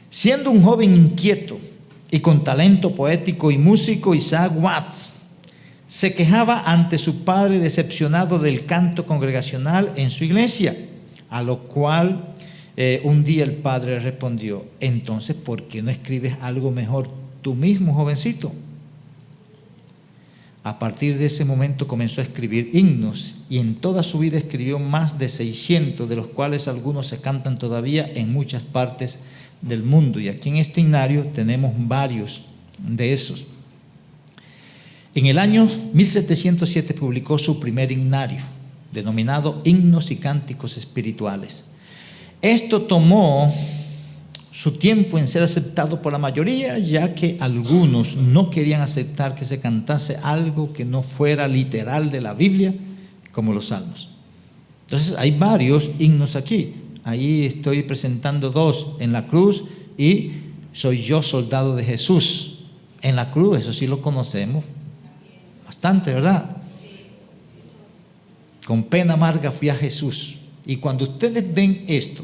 Siendo un joven inquieto y con talento poético y músico, Isaac Watts se quejaba ante su padre decepcionado del canto congregacional en su iglesia, a lo cual un día el padre respondió: entonces, ¿por qué no escribes algo mejor tú mismo, jovencito? A partir de ese momento comenzó a escribir himnos y en toda su vida escribió más de 600, de los cuales algunos se cantan todavía en muchas partes del mundo. Y aquí en este himnario tenemos varios de esos. En el año 1707 publicó su primer himnario, denominado Himnos y Cánticos Espirituales. Esto tomó su tiempo en ser aceptado por la mayoría, ya que algunos no querían aceptar que se cantase algo que no fuera literal de la Biblia, como los salmos. Entonces hay varios himnos aquí. Ahí estoy presentando dos: En la cruz y Soy yo, soldado de Jesús. En la cruz, eso sí lo conocemos bastante, ¿verdad? Con pena amarga fui a Jesús. Y cuando ustedes ven esto,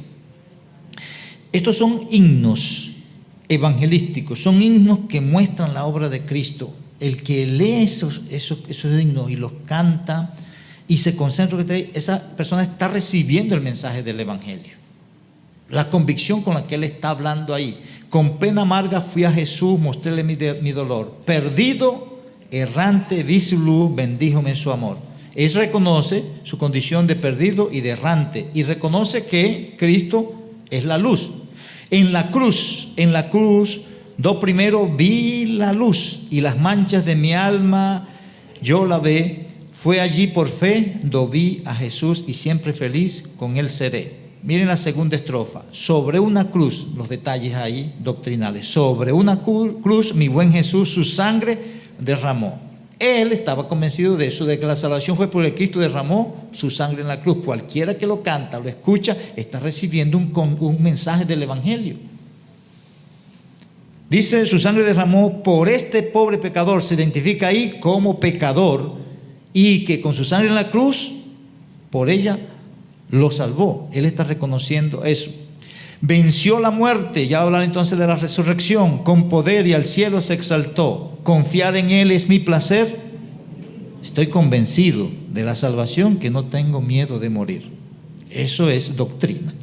estos son himnos evangelísticos, son himnos que muestran la obra de Cristo. El que lee esos himnos y los canta y se concentra, esa persona está recibiendo el mensaje del evangelio. La convicción con la que él está hablando ahí. Con pena amarga fui a Jesús, mostréle mi dolor. Perdido, errante, vi su luz, bendíjome en su amor. Él reconoce su condición de perdido y de errante y reconoce que Cristo es la luz. En la cruz, primero vi la luz y las manchas de mi alma yo la ve. Fue allí por fe, do vi a Jesús y siempre feliz con él seré. Miren la segunda estrofa. Sobre una cruz, los detalles ahí doctrinales. Sobre una cruz mi buen Jesús su sangre derramó. Él estaba convencido de eso, de que la salvación fue porque Cristo derramó su sangre en la cruz. Cualquiera que lo canta, lo escucha, está recibiendo un mensaje del evangelio. Dice, su sangre derramó por este pobre pecador. Se identifica ahí como pecador y que con su sangre en la cruz, por ella lo salvó. Él está reconociendo eso. Venció la muerte, ya hablar entonces de la resurrección, con poder y al cielo se exaltó. Confiar en Él es mi placer. Estoy convencido de la salvación, que no tengo miedo de morir. Eso es doctrina.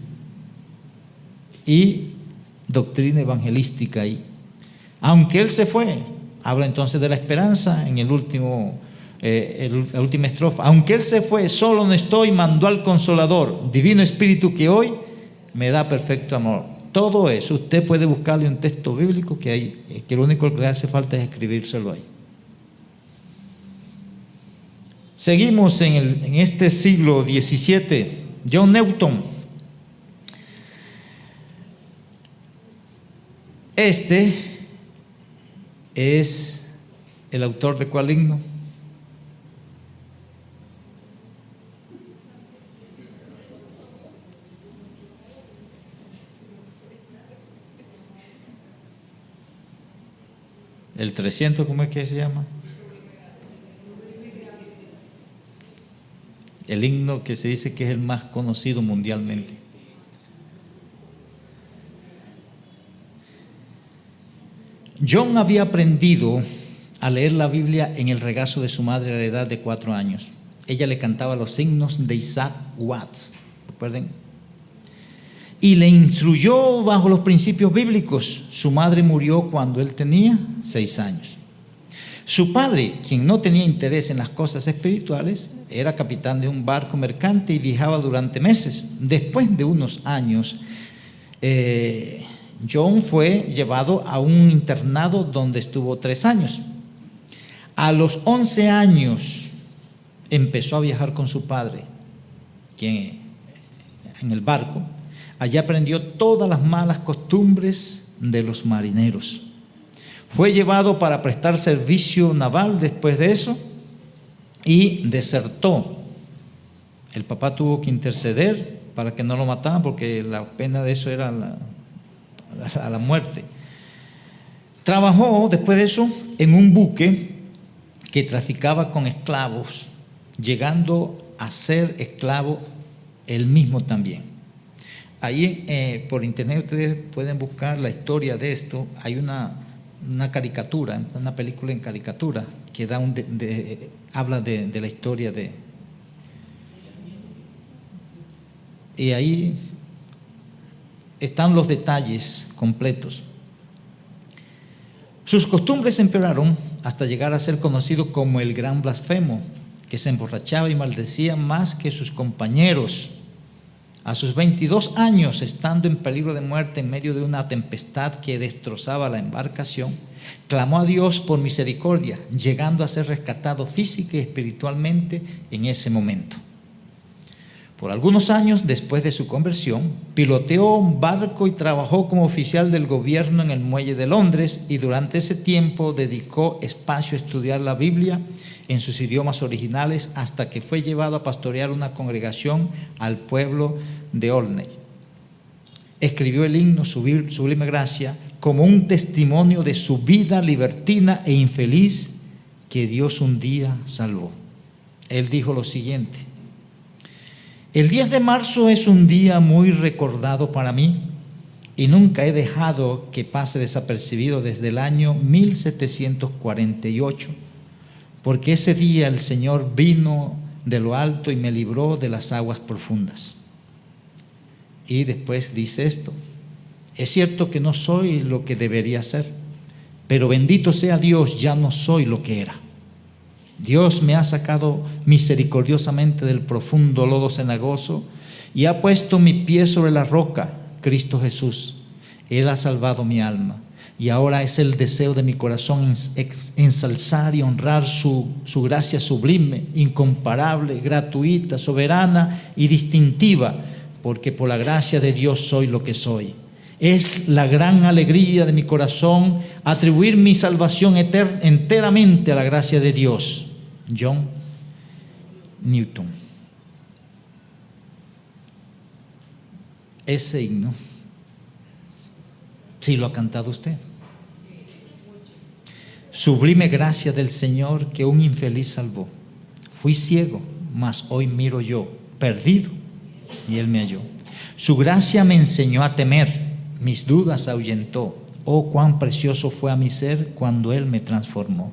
Y doctrina evangelística ahí. Aunque Él se fue, habla entonces de la esperanza en el último, la última estrofa. Aunque Él se fue, solo no estoy, mandó al Consolador, Divino Espíritu que hoy me da perfecto amor. Todo eso usted puede buscarle un texto bíblico que hay, que lo único que le hace falta es escribírselo ahí. Seguimos en este siglo XVII. John Newton. Este es el autor de ¿cuál himno? El 300, ¿cómo es que se llama? El himno que se dice que es el más conocido mundialmente. John había aprendido a leer la Biblia en el regazo de su madre a la edad de 4 años. Ella le cantaba los himnos de Isaac Watts, ¿recuerden? Y le instruyó bajo los principios bíblicos. Su madre murió cuando él tenía 6 años. Su padre, quien no tenía interés en las cosas espirituales, era capitán de un barco mercante y viajaba durante meses. Después de unos años, John fue llevado a un internado donde estuvo 3 años. A los 11 años empezó a viajar con su padre, quien en el barco. Allí aprendió todas las malas costumbres de los marineros. Fue llevado para prestar servicio naval después de eso y desertó. El papá tuvo que interceder para que no lo mataran, porque la pena de eso era la muerte. Trabajó después de eso en un buque que traficaba con esclavos, llegando a ser esclavo él mismo también. Ahí por internet ustedes pueden buscar la historia de esto. Hay una caricatura, una película en caricatura que da habla de la historia de. Y ahí están los detalles completos. Sus costumbres empeoraron hasta llegar a ser conocido como el gran blasfemo, que se emborrachaba y maldecía más que sus compañeros. A sus 22 años, estando en peligro de muerte en medio de una tempestad que destrozaba la embarcación, clamó a Dios por misericordia, llegando a ser rescatado física y espiritualmente en ese momento. Por algunos años después de su conversión, piloteó un barco y trabajó como oficial del gobierno en el muelle de Londres, y durante ese tiempo dedicó espacio a estudiar la Biblia en sus idiomas originales hasta que fue llevado a pastorear una congregación al pueblo de Olney. Escribió el himno Sublime Gracia como un testimonio de su vida libertina e infeliz que Dios un día salvó. Él dijo lo siguiente: el 10 de marzo es un día muy recordado para mí y nunca he dejado que pase desapercibido desde el año 1748, porque ese día el Señor vino de lo alto y me libró de las aguas profundas. Y después dice esto: es cierto que no soy lo que debería ser, pero bendito sea Dios, ya no soy lo que era. Dios me ha sacado misericordiosamente del profundo lodo cenagoso y ha puesto mi pie sobre la roca, Cristo Jesús. Él ha salvado mi alma. Y ahora es el deseo de mi corazón ensalzar y honrar su gracia sublime, incomparable, gratuita, soberana y distintiva, porque por la gracia de Dios soy lo que soy. Es la gran alegría de mi corazón atribuir mi salvación enteramente a la gracia de Dios. John Newton. Ese himno, sí lo ha cantado usted. Sublime gracia del Señor que un infeliz salvó. Fui ciego, mas hoy miro yo, perdido, y Él me halló. Su gracia me enseñó a temer, mis dudas ahuyentó. Oh, cuán precioso fue a mi ser cuando Él me transformó.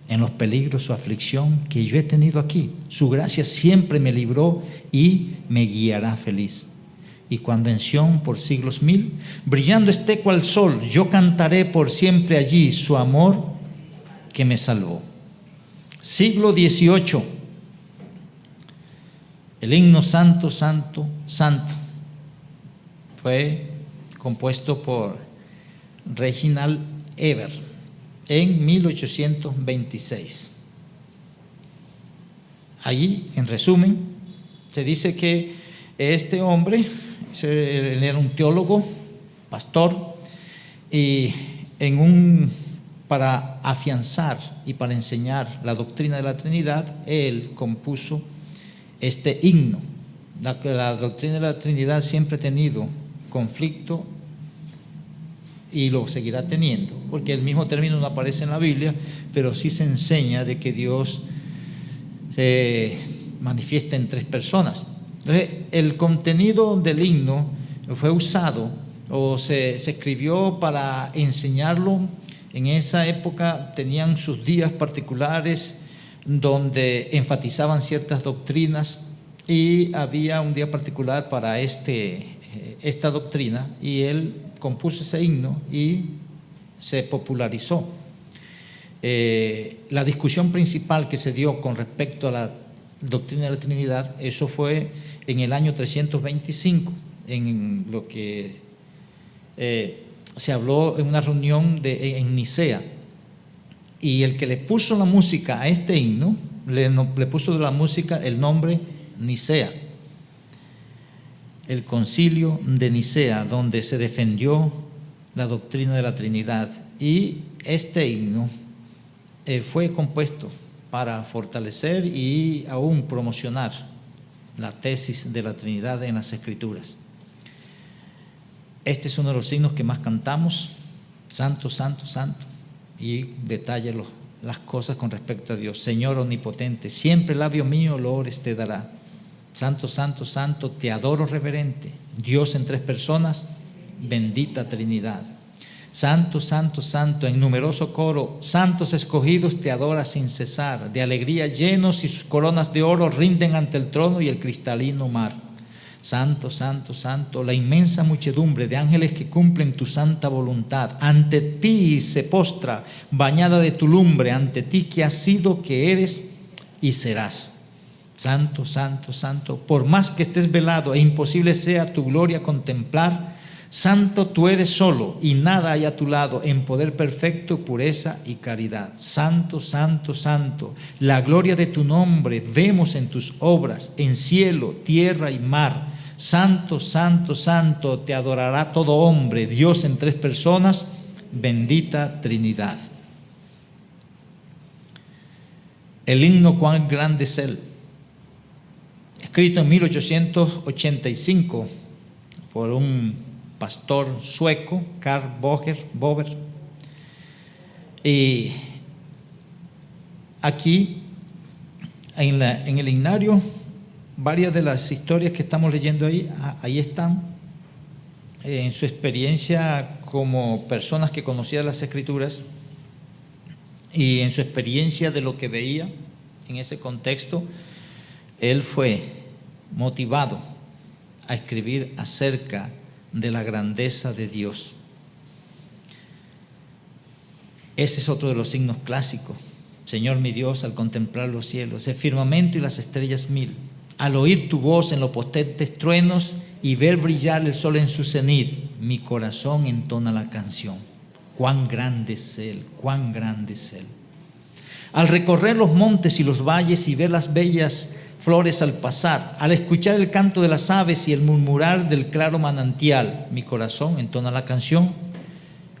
En los peligros o aflicción que yo he tenido aquí, su gracia siempre me libró y me guiará feliz. Y cuando en Sión por siglos 1000, brillando esté cual sol, yo cantaré por siempre allí su amor que me salvó. Siglo XVIII, el himno Santo, Santo, Santo fue compuesto por Reginald Heber en 1826. Allí, en resumen, se dice que este hombre, él era un teólogo, pastor, y para afianzar y para enseñar la doctrina de la Trinidad, él compuso este himno. La doctrina de la Trinidad siempre ha tenido conflicto y lo seguirá teniendo, porque el mismo término no aparece en la Biblia, pero sí se enseña de que Dios se manifiesta en tres personas. Entonces, el contenido del himno fue usado o se escribió para enseñarlo. En esa época tenían sus días particulares donde enfatizaban ciertas doctrinas y había un día particular para esta doctrina, y él compuso ese himno y se popularizó. La discusión principal que se dio con respecto a la doctrina de la Trinidad, eso fue en el año 325, en lo que se habló en una reunión en Nicea, y el que le puso la música a este himno, le puso de la música el nombre Nicea, el concilio de Nicea, donde se defendió la doctrina de la Trinidad. Y este himno fue compuesto para fortalecer y aún promocionar la tesis de la Trinidad en las Escrituras. Este es uno de los himnos que más cantamos: Santo, Santo, Santo, y detalla las cosas con respecto a Dios. Señor omnipotente, siempre el labio mío loores te dará. Santo, Santo, Santo, te adoro reverente. Dios en tres personas, bendita Trinidad. Santo, Santo, Santo, en numeroso coro, santos escogidos te adora sin cesar. De alegría llenos y sus coronas de oro rinden ante el trono y el cristalino mar. Santo, Santo, Santo, la inmensa muchedumbre de ángeles que cumplen tu santa voluntad. Ante ti se postra, bañada de tu lumbre, ante ti que has sido, que eres y serás. Santo, Santo, Santo, por más que estés velado e imposible sea tu gloria contemplar, santo tú eres solo y nada hay a tu lado en poder perfecto, pureza y caridad. Santo, Santo, Santo, la gloria de tu nombre vemos en tus obras, en cielo, tierra y mar. Santo, Santo, Santo, te adorará todo hombre, Dios en tres personas, bendita Trinidad. El himno Cuán grande es Él, escrito en 1885 por un pastor sueco, Carl Bober. Y aquí en el himnario, varias de las historias que estamos leyendo ahí están. En su experiencia como personas que conocían las Escrituras y en su experiencia de lo que veía en ese contexto, él fue motivado a escribir acerca de la grandeza de Dios. Ese es otro de los signos clásicos. Señor mi Dios, al contemplar los cielos, el firmamento y las estrellas 1000, al oír tu voz en los potentes truenos y ver brillar el sol en su cenit, mi corazón entona la canción. Cuán grande es Él, cuán grande es Él. Al recorrer los montes y los valles y ver las bellas flores al pasar, al escuchar el canto de las aves y el murmurar del claro manantial, mi corazón entona la canción.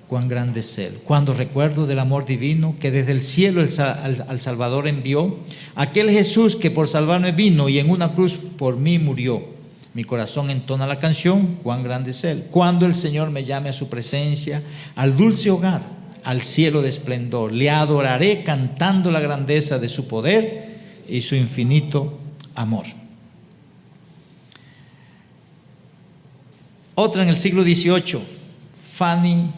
Cuán grande es Él. Cuando recuerdo del amor divino que desde el cielo al Salvador envió, aquel Jesús que por salvarme vino y en una cruz por mí murió, mi corazón entona la canción. Cuán grande es Él. Cuando el Señor me llame a su presencia, al dulce hogar, al cielo de esplendor, le adoraré cantando la grandeza de su poder y su infinito amor. Otra en el siglo XVIII, Fanny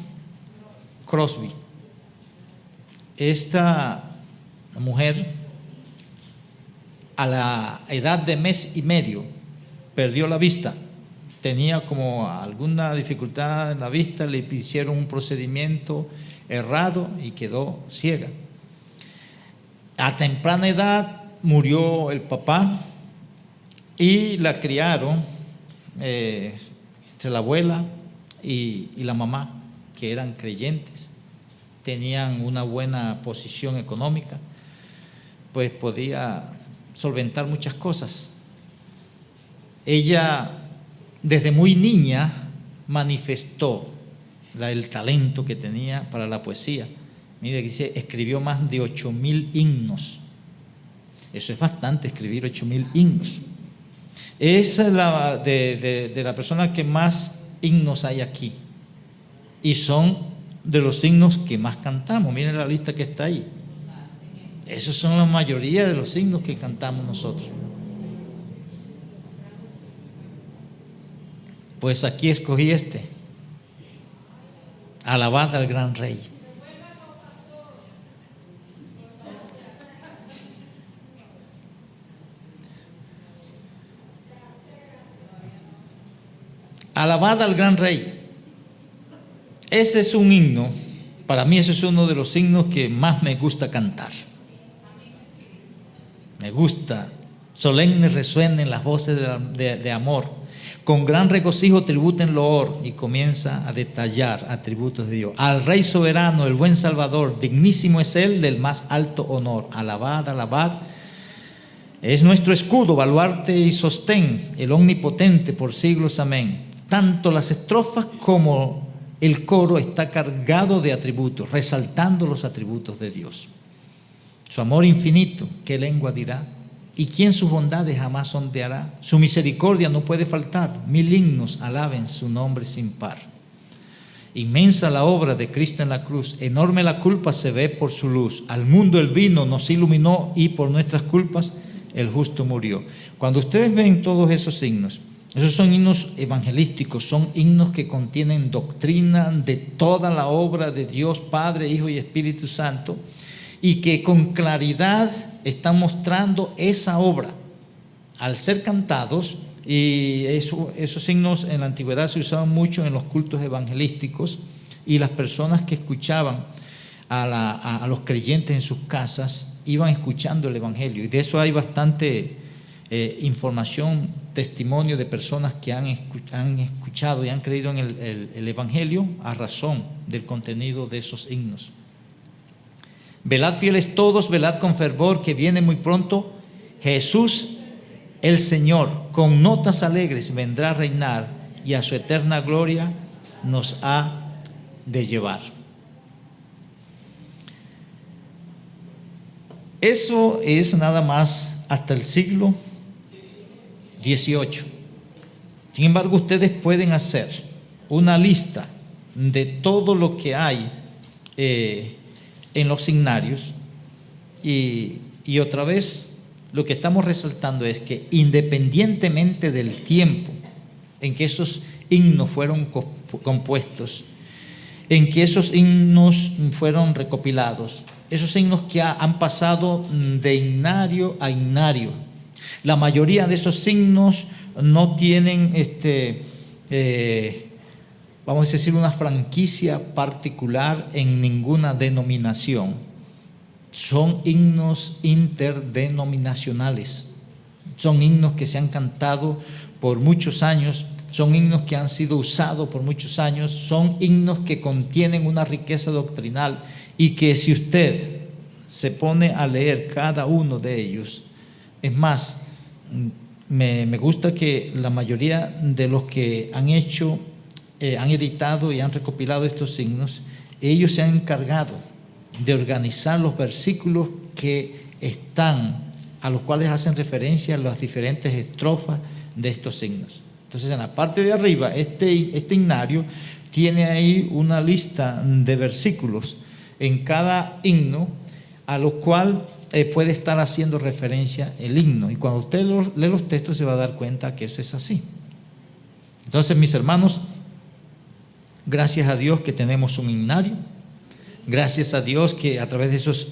Crosby. Esta mujer, a la edad de mes y medio, perdió la vista. Tenía como alguna dificultad en la vista, le hicieron un procedimiento errado y quedó ciega. A temprana edad murió el papá y la criaron entre la abuela y la mamá, que eran creyentes, tenían una buena posición económica, pues podía solventar muchas cosas. Ella desde muy niña manifestó el talento que tenía para la poesía. Mire, dice, escribió más de 8,000 himnos. Eso es bastante, escribir 8,000 himnos. Es la de la persona que más himnos hay aquí. Y son de los himnos que más cantamos. Miren la lista que está ahí. Esos son la mayoría de los himnos que cantamos nosotros. Pues aquí escogí este. Alabad al gran Rey. Alabad al gran Rey. Ese es un himno. Para mí ese es uno de los himnos que más me gusta cantar. Me gusta. Solemne resuenen las voces de amor. Con gran regocijo tributen loor, y comienza a detallar atributos de Dios. Al Rey soberano, el buen Salvador, dignísimo es Él del más alto honor. Alabad, alabad. Es nuestro escudo, baluarte y sostén, el omnipotente por siglos, amén. Tanto las estrofas como el coro está cargado de atributos, resaltando los atributos de Dios. Su amor infinito, ¿qué lengua dirá? ¿Y quién sus bondades jamás sondeará? Su misericordia no puede faltar. 1000 himnos alaben su nombre sin par. Inmensa la obra de Cristo en la cruz, enorme la culpa se ve por su luz. Al mundo Él vino, nos iluminó, y por nuestras culpas el justo murió. Cuando ustedes ven todos esos himnos, esos son himnos evangelísticos, son himnos que contienen doctrina de toda la obra de Dios Padre, Hijo y Espíritu Santo, y que con claridad están mostrando esa obra al ser cantados. Y esos himnos en la antigüedad se usaban mucho en los cultos evangelísticos, y las personas que escuchaban a los creyentes en sus casas iban escuchando el evangelio. Y de eso hay bastante información, testimonio de personas que han escuchado y han creído en el evangelio a razón del contenido de esos himnos. Velad fieles todos, velad con fervor, que viene muy pronto Jesús el Señor. Con notas alegres vendrá a reinar, y a su eterna gloria nos ha de llevar. Eso es nada más hasta el siglo XVIII. Sin embargo, ustedes pueden hacer una lista de todo lo que hay en los himnarios, y otra vez lo que estamos resaltando es que independientemente del tiempo en que esos himnos fueron compuestos, en que esos himnos fueron recopilados, esos himnos que han pasado de himnario a himnario, la mayoría de esos himnos no tienen vamos a decir, una franquicia particular en ninguna denominación. Son himnos interdenominacionales. Son himnos que se han cantado por muchos años, son himnos que han sido usados por muchos años, son himnos que contienen una riqueza doctrinal, y que si usted se pone a leer cada uno de ellos, es más, me gusta que la mayoría de los que han hecho han editado y han recopilado estos himnos, ellos se han encargado de organizar los versículos que están, a los cuales hacen referencia a las diferentes estrofas de estos himnos. Entonces, en la parte de arriba, este himnario tiene ahí una lista de versículos en cada himno, a lo cual puede estar haciendo referencia el himno. Y cuando usted lee los textos, se va a dar cuenta que eso es así. Entonces, mis hermanos, gracias a Dios que tenemos un himnario. Gracias a Dios que a través de esos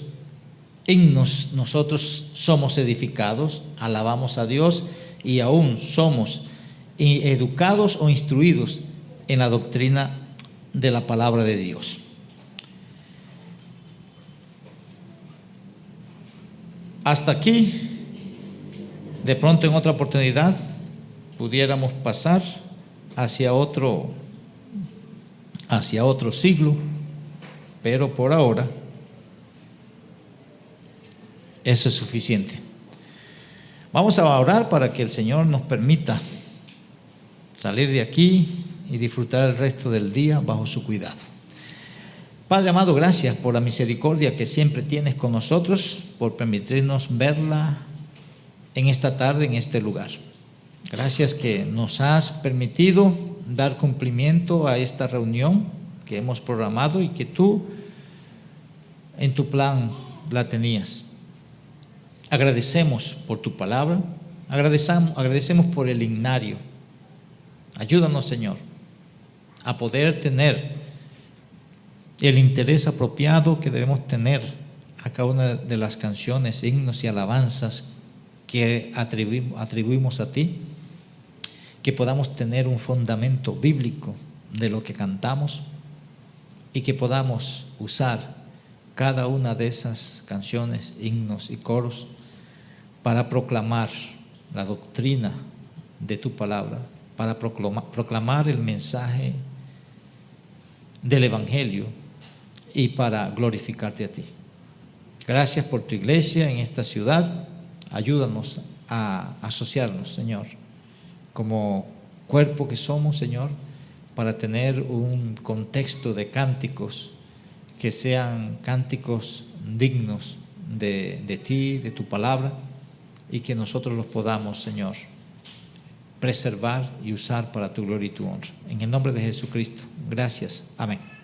himnos nosotros somos edificados, alabamos a Dios y aún somos educados o instruidos en la doctrina de la palabra de Dios. Hasta aquí, de pronto en otra oportunidad pudiéramos pasar hacia otro siglo, pero por ahora eso es suficiente. Vamos a orar para que el Señor nos permita salir de aquí y disfrutar el resto del día bajo su cuidado. Padre amado, gracias por la misericordia que siempre tienes con nosotros, por permitirnos verla en esta tarde, en este lugar. Gracias que nos has permitido dar cumplimiento a esta reunión que hemos programado y que tú en tu plan la tenías. Agradecemos por tu palabra, agradecemos por el himnario. Ayúdanos, Señor, a poder tener el interés apropiado que debemos tener a cada una de las canciones, himnos y alabanzas que atribuimos a ti, que podamos tener un fundamento bíblico de lo que cantamos y que podamos usar cada una de esas canciones, himnos y coros para proclamar la doctrina de tu palabra, para proclamar el mensaje del Evangelio y para glorificarte a ti. Gracias por tu iglesia en esta ciudad. Ayúdanos a asociarnos, Señor, como cuerpo que somos, Señor, para tener un contexto de cánticos que sean cánticos dignos de ti, de tu palabra, y que nosotros los podamos, Señor, preservar y usar para tu gloria y tu honra. En el nombre de Jesucristo. Gracias. Amén.